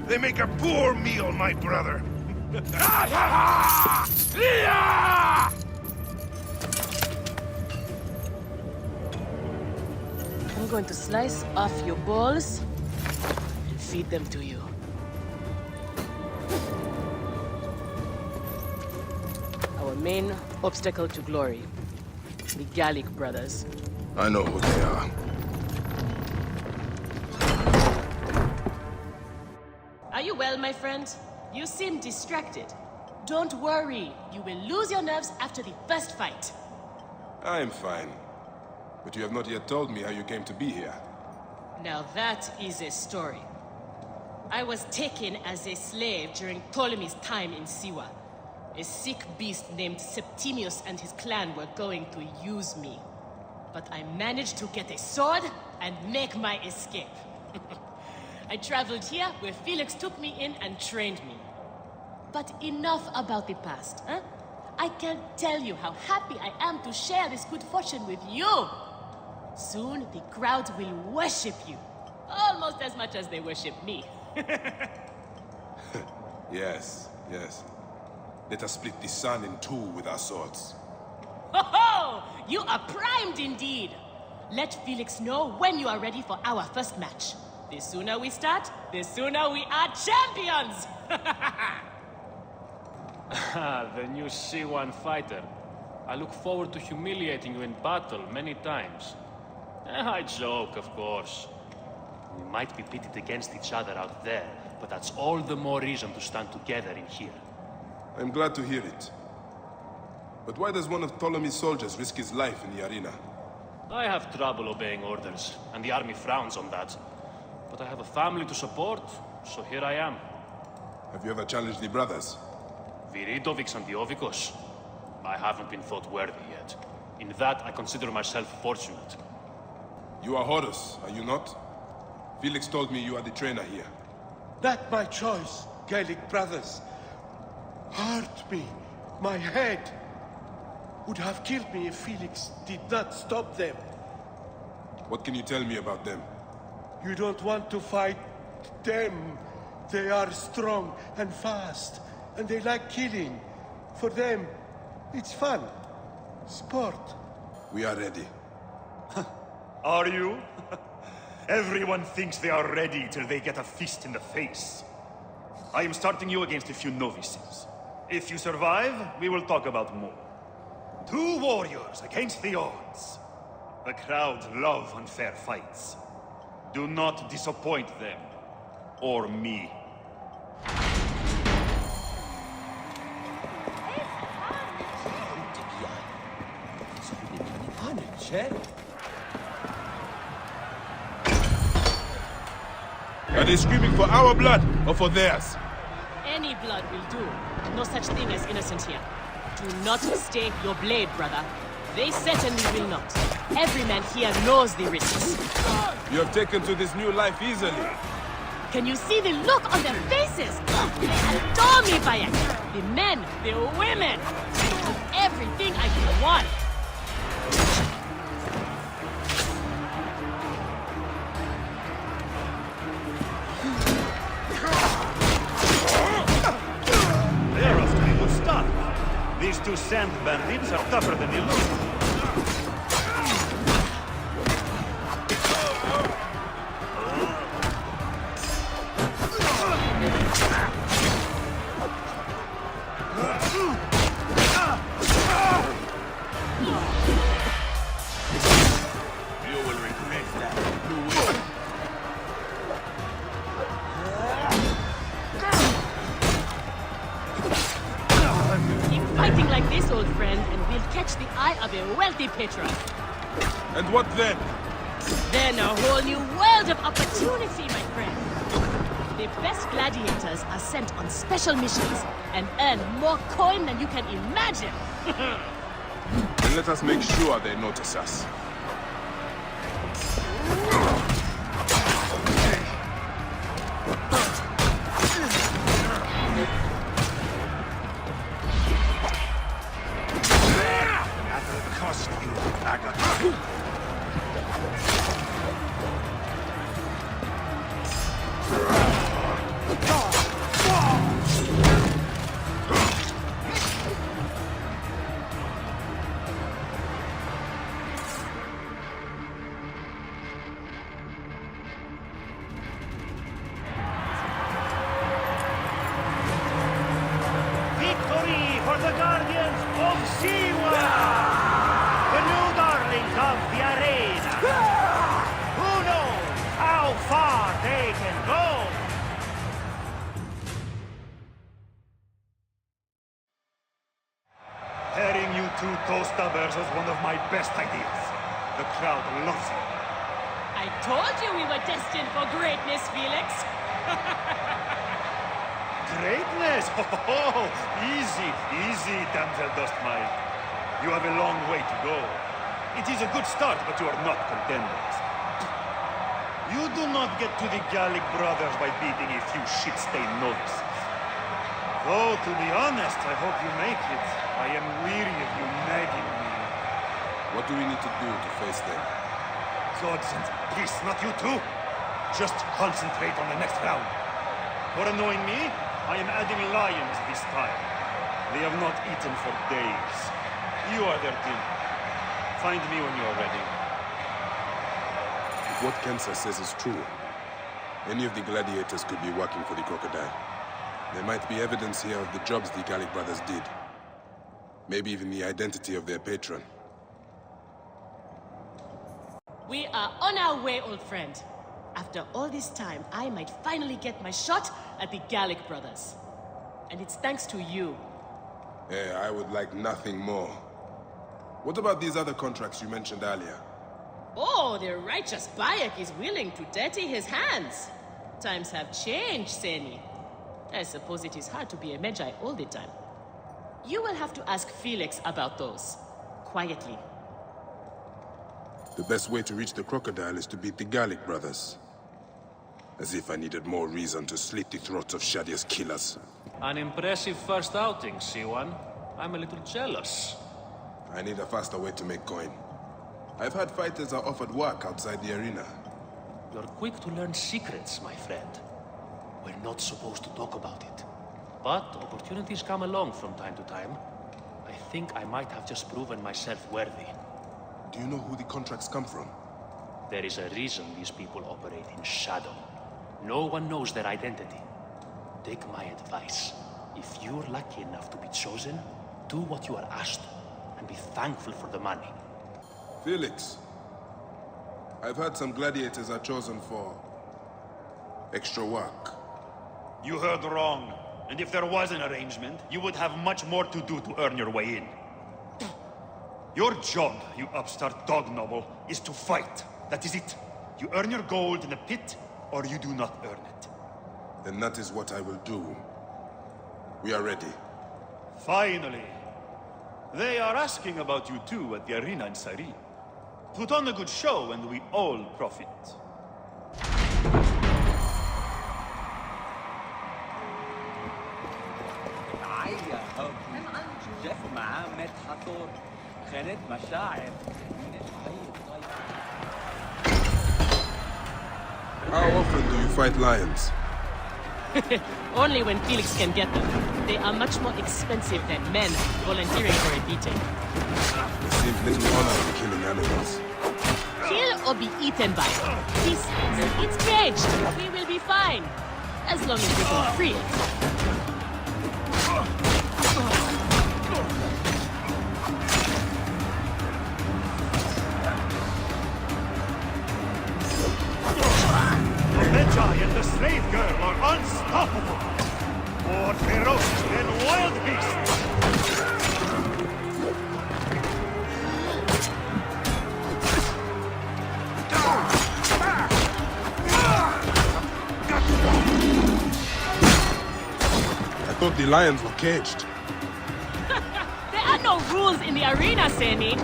They make a poor meal, my brother. I'm going to slice off your balls and feed them to you. Our main obstacle to glory, the Gallic brothers. I know who they are. Are you well, my friend? You seem distracted. Don't worry, you will lose your nerves after the first fight. I am fine. But you have not yet told me how you came to be here. Now that is a story. I was taken as a slave during Ptolemy's time in Siwa. A sick beast named Septimius and his clan were going to use me. But I managed to get a sword and make my escape. I traveled here where Felix took me in and trained me. But enough about the past, huh? I can't tell you how happy I am to share this good fortune with you. Soon, the crowd will worship you. Almost as much as they worship me. Yes, yes. Let us split the sun in two with our swords. Ho ho! You are primed indeed! Let Felix know when you are ready for our first match. The sooner we start, the sooner we are champions! The new C1 fighter. I look forward to humiliating you in battle many times. I joke, of course. We might be pitted against each other out there, but that's all the more reason to stand together in here. I'm glad to hear it. But why does one of Ptolemy's soldiers risk his life in the arena? I have trouble obeying orders, and the army frowns on that. But I have a family to support, so here I am. Have you ever challenged the brothers? Viridovics and Diovikos? I haven't been thought worthy yet. In that, I consider myself fortunate. You are Horus, are you not? Felix told me you are the trainer here. Not my choice, Gallic brothers. Hurt me. My head would have killed me if Felix did not stop them. What can you tell me about them? You don't want to fight them. They are strong and fast, and they like killing. For them, it's fun. Sport. We are ready. Are you? Everyone thinks they are ready till they get a fist in the face. I am starting you against a few novices. If you survive, we will talk about more. 2 warriors against the odds. The crowd love unfair fights. Do not disappoint them. Or me. Are they screaming for our blood or for theirs? Any blood will do. No such thing as innocent here. Do not stake your blade, brother. They certainly will not. Every man here knows the risks. You have taken to this new life easily. Can you see the look on their faces? They adore me, Bayek. The men, the women. They do everything I could want. They're off to a good start. These two sand bandits are tougher than you look. Fighting like this, old friend, and we'll catch the eye of a wealthy patron. And what then? Then a whole new world of opportunity, my friend. The best gladiators are sent on special missions and earn more coin than you can imagine. Then let us make sure they notice us. Pairing you two toe-stubbers was one of my best ideas. The crowd loves it. I told you we were destined for greatness, Felix. Greatness? Oh, easy, easy, damsel Dustmite. You have a long way to go. It is a good start, but you are not contenders. You do not get to the Gallic brothers by beating a few shit-stained novices. Though, to be honest, I hope you make it. I am weary of you nagging me. What do we need to do to face them? Gods and peace, not you two. Just concentrate on the next round. For annoying me, I am adding lions this time. They have not eaten for days. You are their dinner. Find me when you are ready. If what Kensa says is true, any of the gladiators could be working for the crocodile. There might be evidence here of the jobs the Gallic brothers did. Maybe even the identity of their patron. We are on our way, old friend. After all this time, I might finally get my shot at the Gallic brothers. And it's thanks to you. Yeah, I would like nothing more. What about these other contracts you mentioned earlier? Oh, the righteous Bayek is willing to dirty his hands. Times have changed, Seni. I suppose it is hard to be a Magi all the time. You will have to ask Felix about those. Quietly. The best way to reach the crocodile is to beat the Gallic brothers. As if I needed more reason to slit the throats of Shadia's killers. An impressive first outing, C1. I'm a little jealous. I need a faster way to make coin. I've had fighters are offered work outside the arena. You're quick to learn secrets, my friend. We're not supposed to talk about it. But opportunities come along from time to time. I think I might have just proven myself worthy. Do you know who the contracts come from? There is a reason these people operate in shadow. No one knows their identity. Take my advice. If you're lucky enough to be chosen, do what you are asked, and be thankful for the money. Felix, I've heard some gladiators are chosen for extra work. You heard wrong. And if there was an arrangement, you would have much more to do to earn your way in. Your job, you upstart dog noble, is to fight. That is it. You earn your gold in the pit, or you do not earn it. Then that is what I will do. We are ready. Finally. They are asking about you too at the arena in Sari. Put on a good show and we all profit. How often do you fight lions? Only when Felix can get them. They are much more expensive than men volunteering for a beating. There seems little honor in killing animals. Kill or be eaten by. This it's caged. We will be fine. As long as we can free it. The Magi and the slave girl are unstoppable. More ferocious than wild beasts. I thought the lions were caged. There are no rules in the arena, Seni.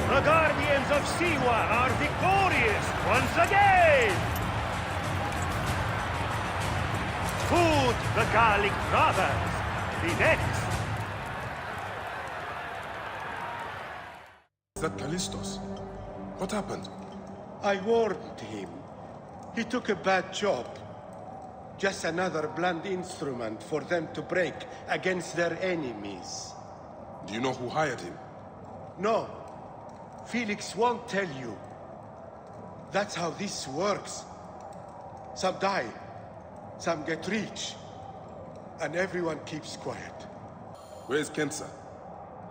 The Guardians of Siwa are victorious once again! Food the Gallic brothers! The next! Is that Callistos? What happened? I warned him. He took a bad job. Just another blunt instrument for them to break against their enemies. Do you know who hired him? No. Felix won't tell you. That's how this works. Some die, some get rich, and everyone keeps quiet. Where's Kensa?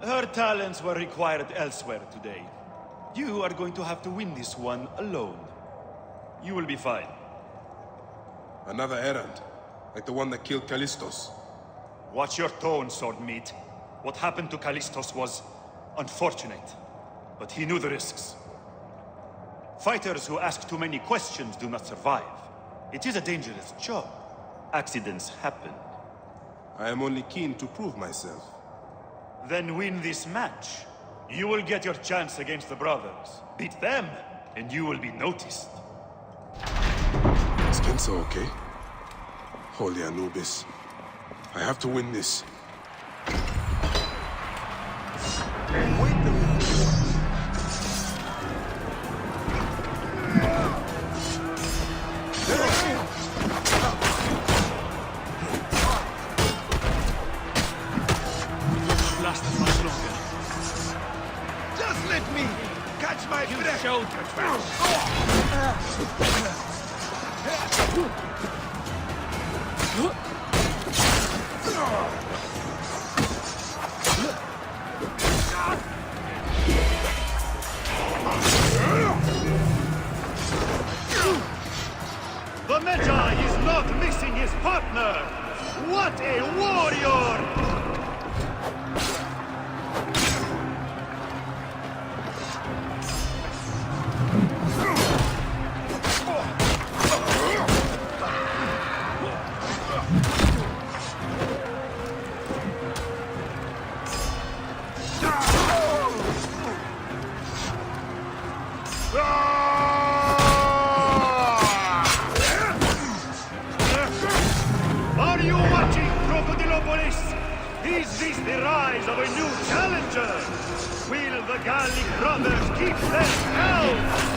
Her talents were required elsewhere today. You are going to have to win this one alone. You will be fine. Another errand, like the one that killed Callistos. Watch your tone, Swordmeat. What happened to Callistos was unfortunate, but he knew the risks. Fighters who ask too many questions do not survive. It is a dangerous job. Accidents happen. I am only keen to prove myself. Then win this match. You will get your chance against the brothers. Beat them, and you will be noticed. Is Kensa okay? Holy Anubis. I have to win this. Wait a minute. Lasted much longer. Just let me catch my breath. Showed your tracks. The Magi is not missing his partner! What a warrior! Are you watching, Crocodilopolis? Is this the rise of a new challenger? Will the Gallic brothers keep them down?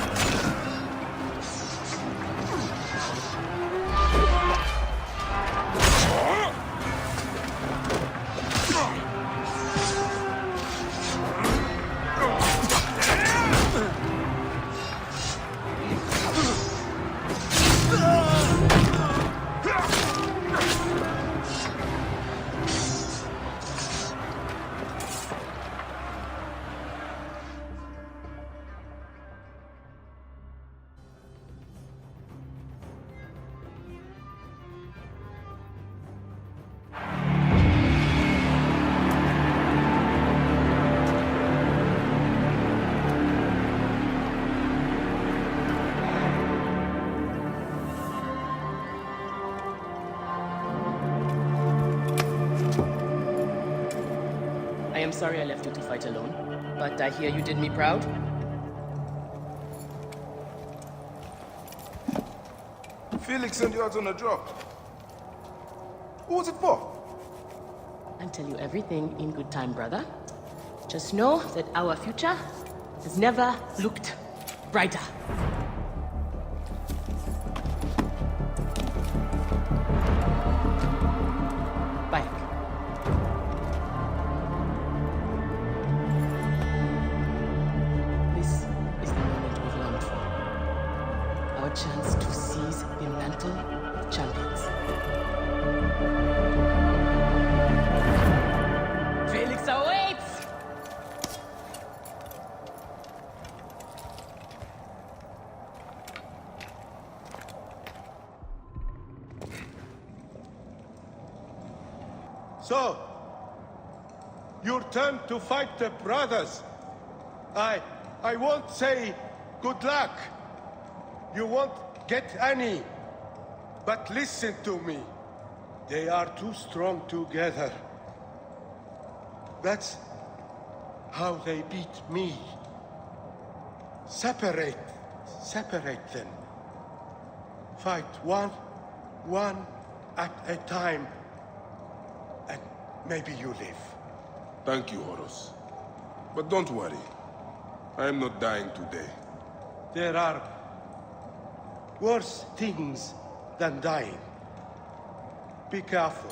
I am sorry I left you to fight alone, but I hear you did me proud. Felix sent you out on a job. Who was it for? I'll tell you everything in good time, brother. Just know that our future has never looked brighter. Bye. This is the moment we've longed for. Our chance to seize the mantle of champions. Felix awaits! So, your turn to fight the brothers. I won't say good luck. You won't get any. But listen to me. They are too strong together. That's how they beat me. Separate them. Fight one at a time. And maybe you live. Thank you, Horus. But don't worry. I am not dying today. There are worse things than dying. Be careful.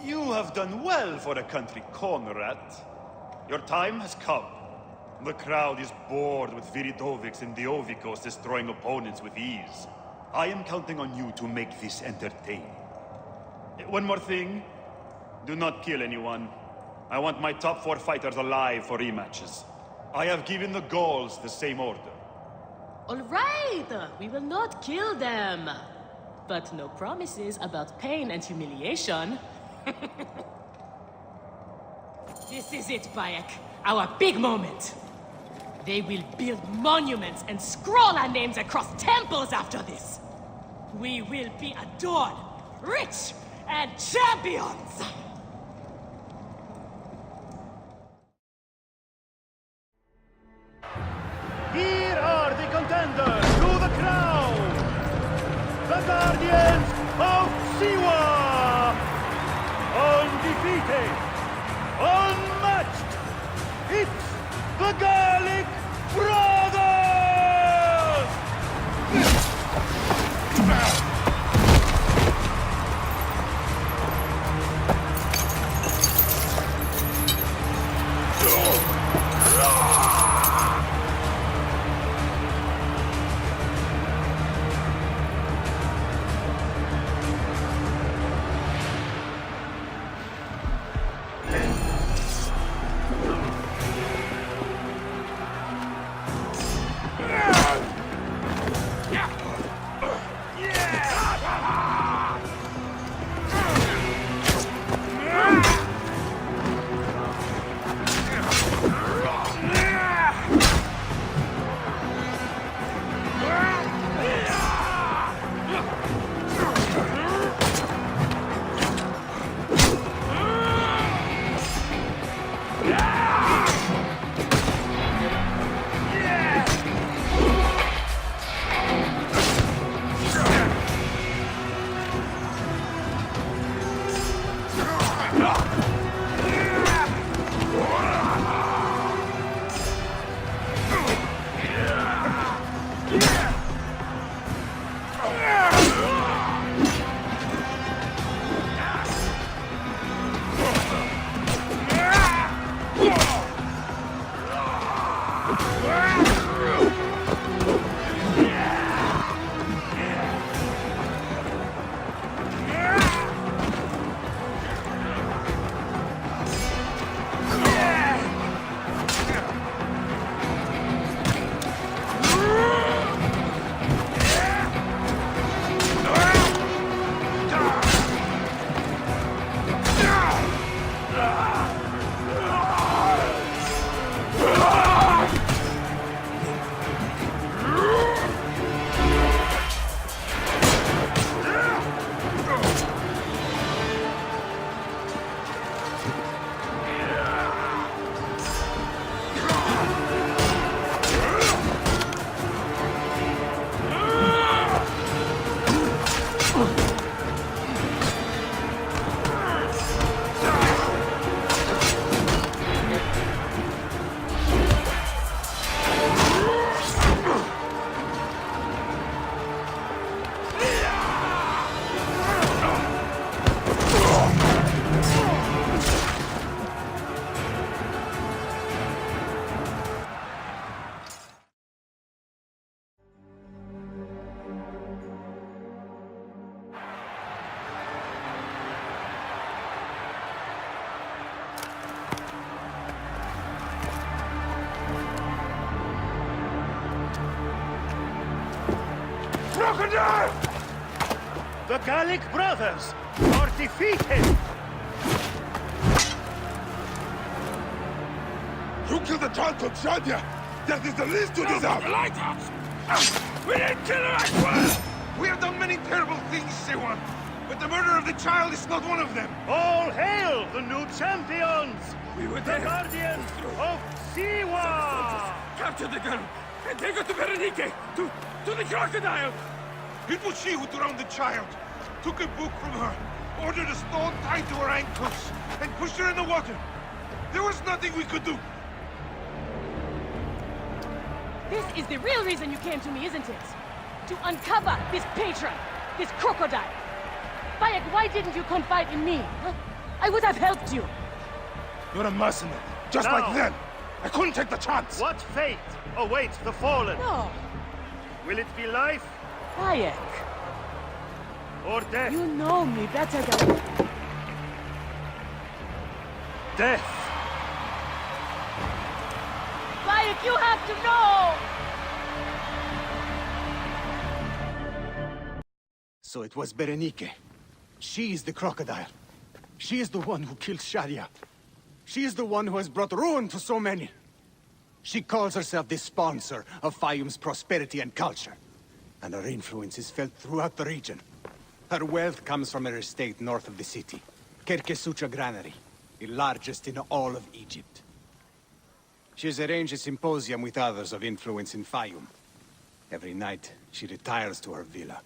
You have done well for a country Conrad. Your time has come. The crowd is bored with Viridovics and Diovikos destroying opponents with ease. I am counting on you to make this entertaining. One more thing. Do not kill anyone. I want my top 4 fighters alive for rematches. I have given the Gauls the same order. All right, we will not kill them. But no promises about pain and humiliation. This is it, Bayek. Our big moment. They will build monuments and scroll our names across temples after this. We will be adored, rich, and champions! Here are the contenders to the crown! The Guardians of Siwa! Undefeated! Unmatched! It's the Gallic Brothers! The Gallic brothers are defeated! You killed the child called Shadia! That is the least you deserve! The lighthouse! We didn't kill her, I swear! We have done many terrible things, Siwan, but the murder of the child is not one of them! All hail the new champions! We were The there! guardians of Siwa! Capture the girl and take her to Berenike, to the crocodile! It was she who drowned the child, took a book from her, ordered a stone tied to her ankles, and pushed her in the water. There was nothing we could do. This is the real reason you came to me, isn't it? To uncover this patron, this crocodile. Bayek, why didn't you confide in me? Huh? I would have helped you. You're a mercenary, just Now, like them. I couldn't take the chance. What fate awaits the fallen? No. Will it be life Bayek, or death? you know me better than... Death! Bayek, you have to know! So it was Berenike. She is the crocodile. She is the one who killed Shadia. She is the one who has brought ruin to so many. She calls herself the sponsor of Fayum's prosperity and culture. And her influence is felt throughout the region. Her wealth comes from her estate north of the city. Kerkesucha Granary, the largest in all of Egypt. She has arranged a symposium with others of influence in Fayum. Every night, she retires to her villa,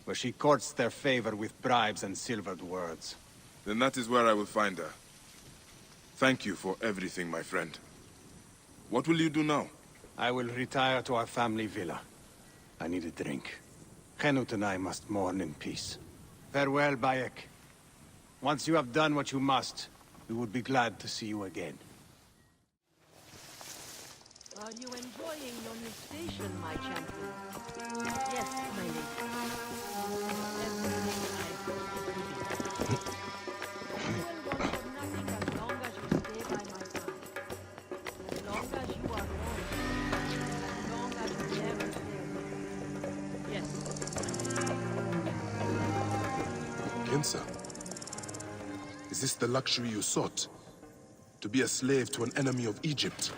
where she courts their favor with bribes and silvered words. Then that is where I will find her. Thank you for everything, my friend. What will you do now? I will retire to our family villa. I need a drink. Henut and I must mourn in peace. Farewell, Bayek. Once you have done what you must, we would be glad to see you again. Are you enjoying your new station, my champion? Yes, my lady. Kensa, is this the luxury you sought? To be a slave to an enemy of Egypt?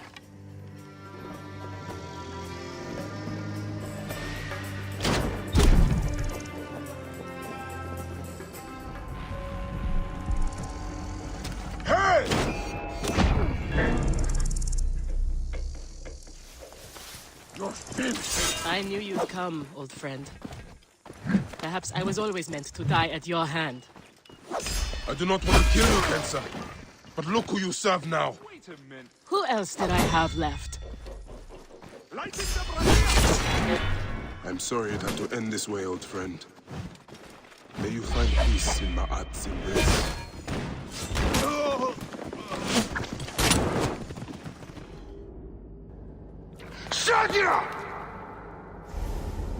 I knew you'd come, old friend. Perhaps I was always meant to die at your hand. I do not want to kill you, Kensa. But look who you serve now. Wait a minute. Who else did I have left? I'm sorry it had to end this way, old friend. May you find peace in Ma'at's embrace. Shadia!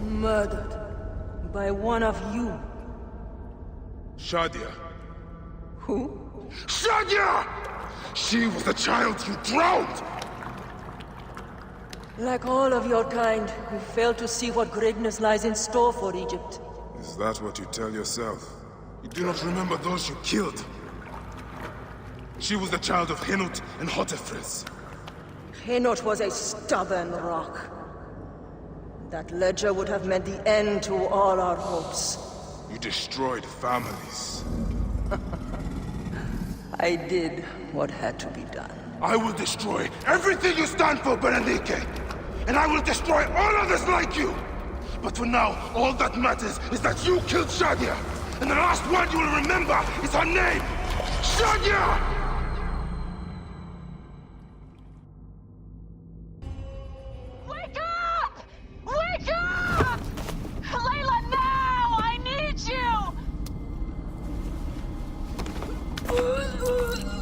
Murdered by one of you. Shadia. Who? Shadia! She was the child you drowned! Like all of your kind, you fail to see what greatness lies in store for Egypt. Is that what you tell yourself? You do not remember those you killed. She was the child of Henut and Hotefres. Henot was a stubborn rock. That ledger would have meant the end to all our hopes. You destroyed families. I did what had to be done. I will destroy everything you stand for, Berenike! And I will destroy all others like you! But for now, all that matters is that you killed Shadia! And the last one you will remember is her name! Shadia! Wake up! Wake up! Layla, now! I need you!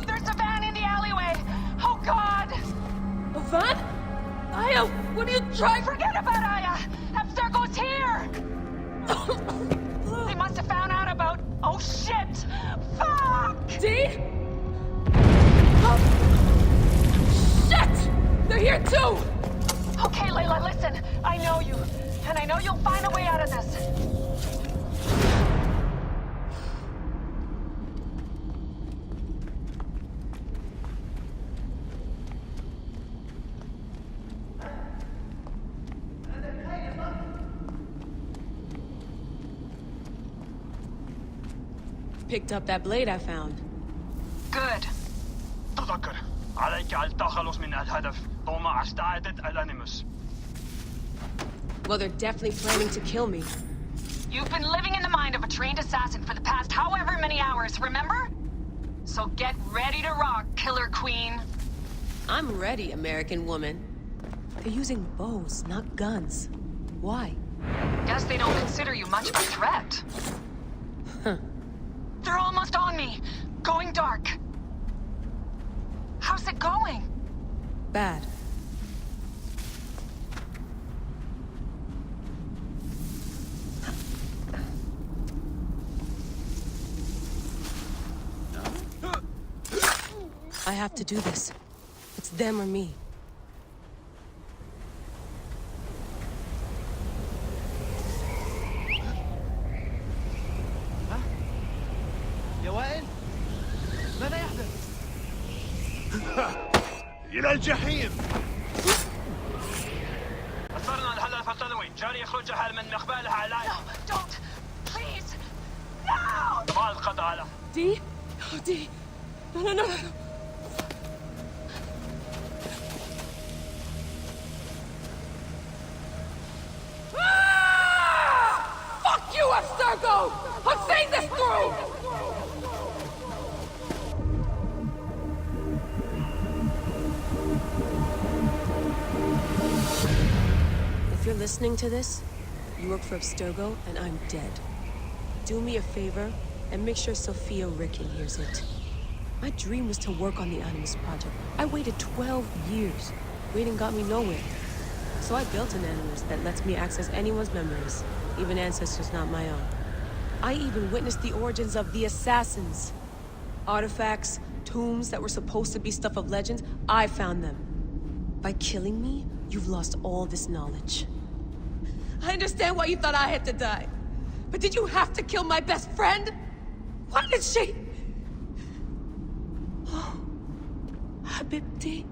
There's a van in the alleyway! Oh, God! A van? Aya, what are you trying? Forget about Aya! Abstergo's here! They must have found out about... Oh, shit! Fuck! Dee? Oh. Shit! They're here too! Okay, Layla, listen. I know you. And I know you'll find a way out of this. picked up that blade I found. Good. تذكر عليك التخلص من الهدف وما استعدت الانيموس. Well, they're definitely planning to kill me. You've been living in the mind of a trained assassin for the past however many hours, remember? So get ready to rock, Killer Queen. I'm ready, American woman. They're using bows, not guns. Why? Guess they don't consider you much of a threat. Huh. They're almost on me. Going dark. How's it going? Bad. I have to do this. It's them or me. يا وائل ماذا يحدث؟ إلى الجحيم. وصلنا الهدف التنوي. جاري إخراجها من مقبالها على. No, don't. Please. No! ما القضاء على. Dee? Oh, Dee. No. Fuck you, Abstergo! I'm seeing this through! If you're listening to this, you work for Abstergo, and I'm dead. Do me a favor, and make sure Sophia Ricken hears it. My dream was to work on the Animus Project. I waited 12 years. Waiting got me nowhere. So I built an Animus that lets me access anyone's memories, even ancestors not my own. I even witnessed the origins of the Assassins. Artifacts, tombs that were supposed to be stuff of legends, I found them. By killing me, you've lost all this knowledge. I understand why you thought I had to die. But did you have to kill my best friend? Why did she... Oh, Habibti,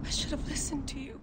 I should have listened to you.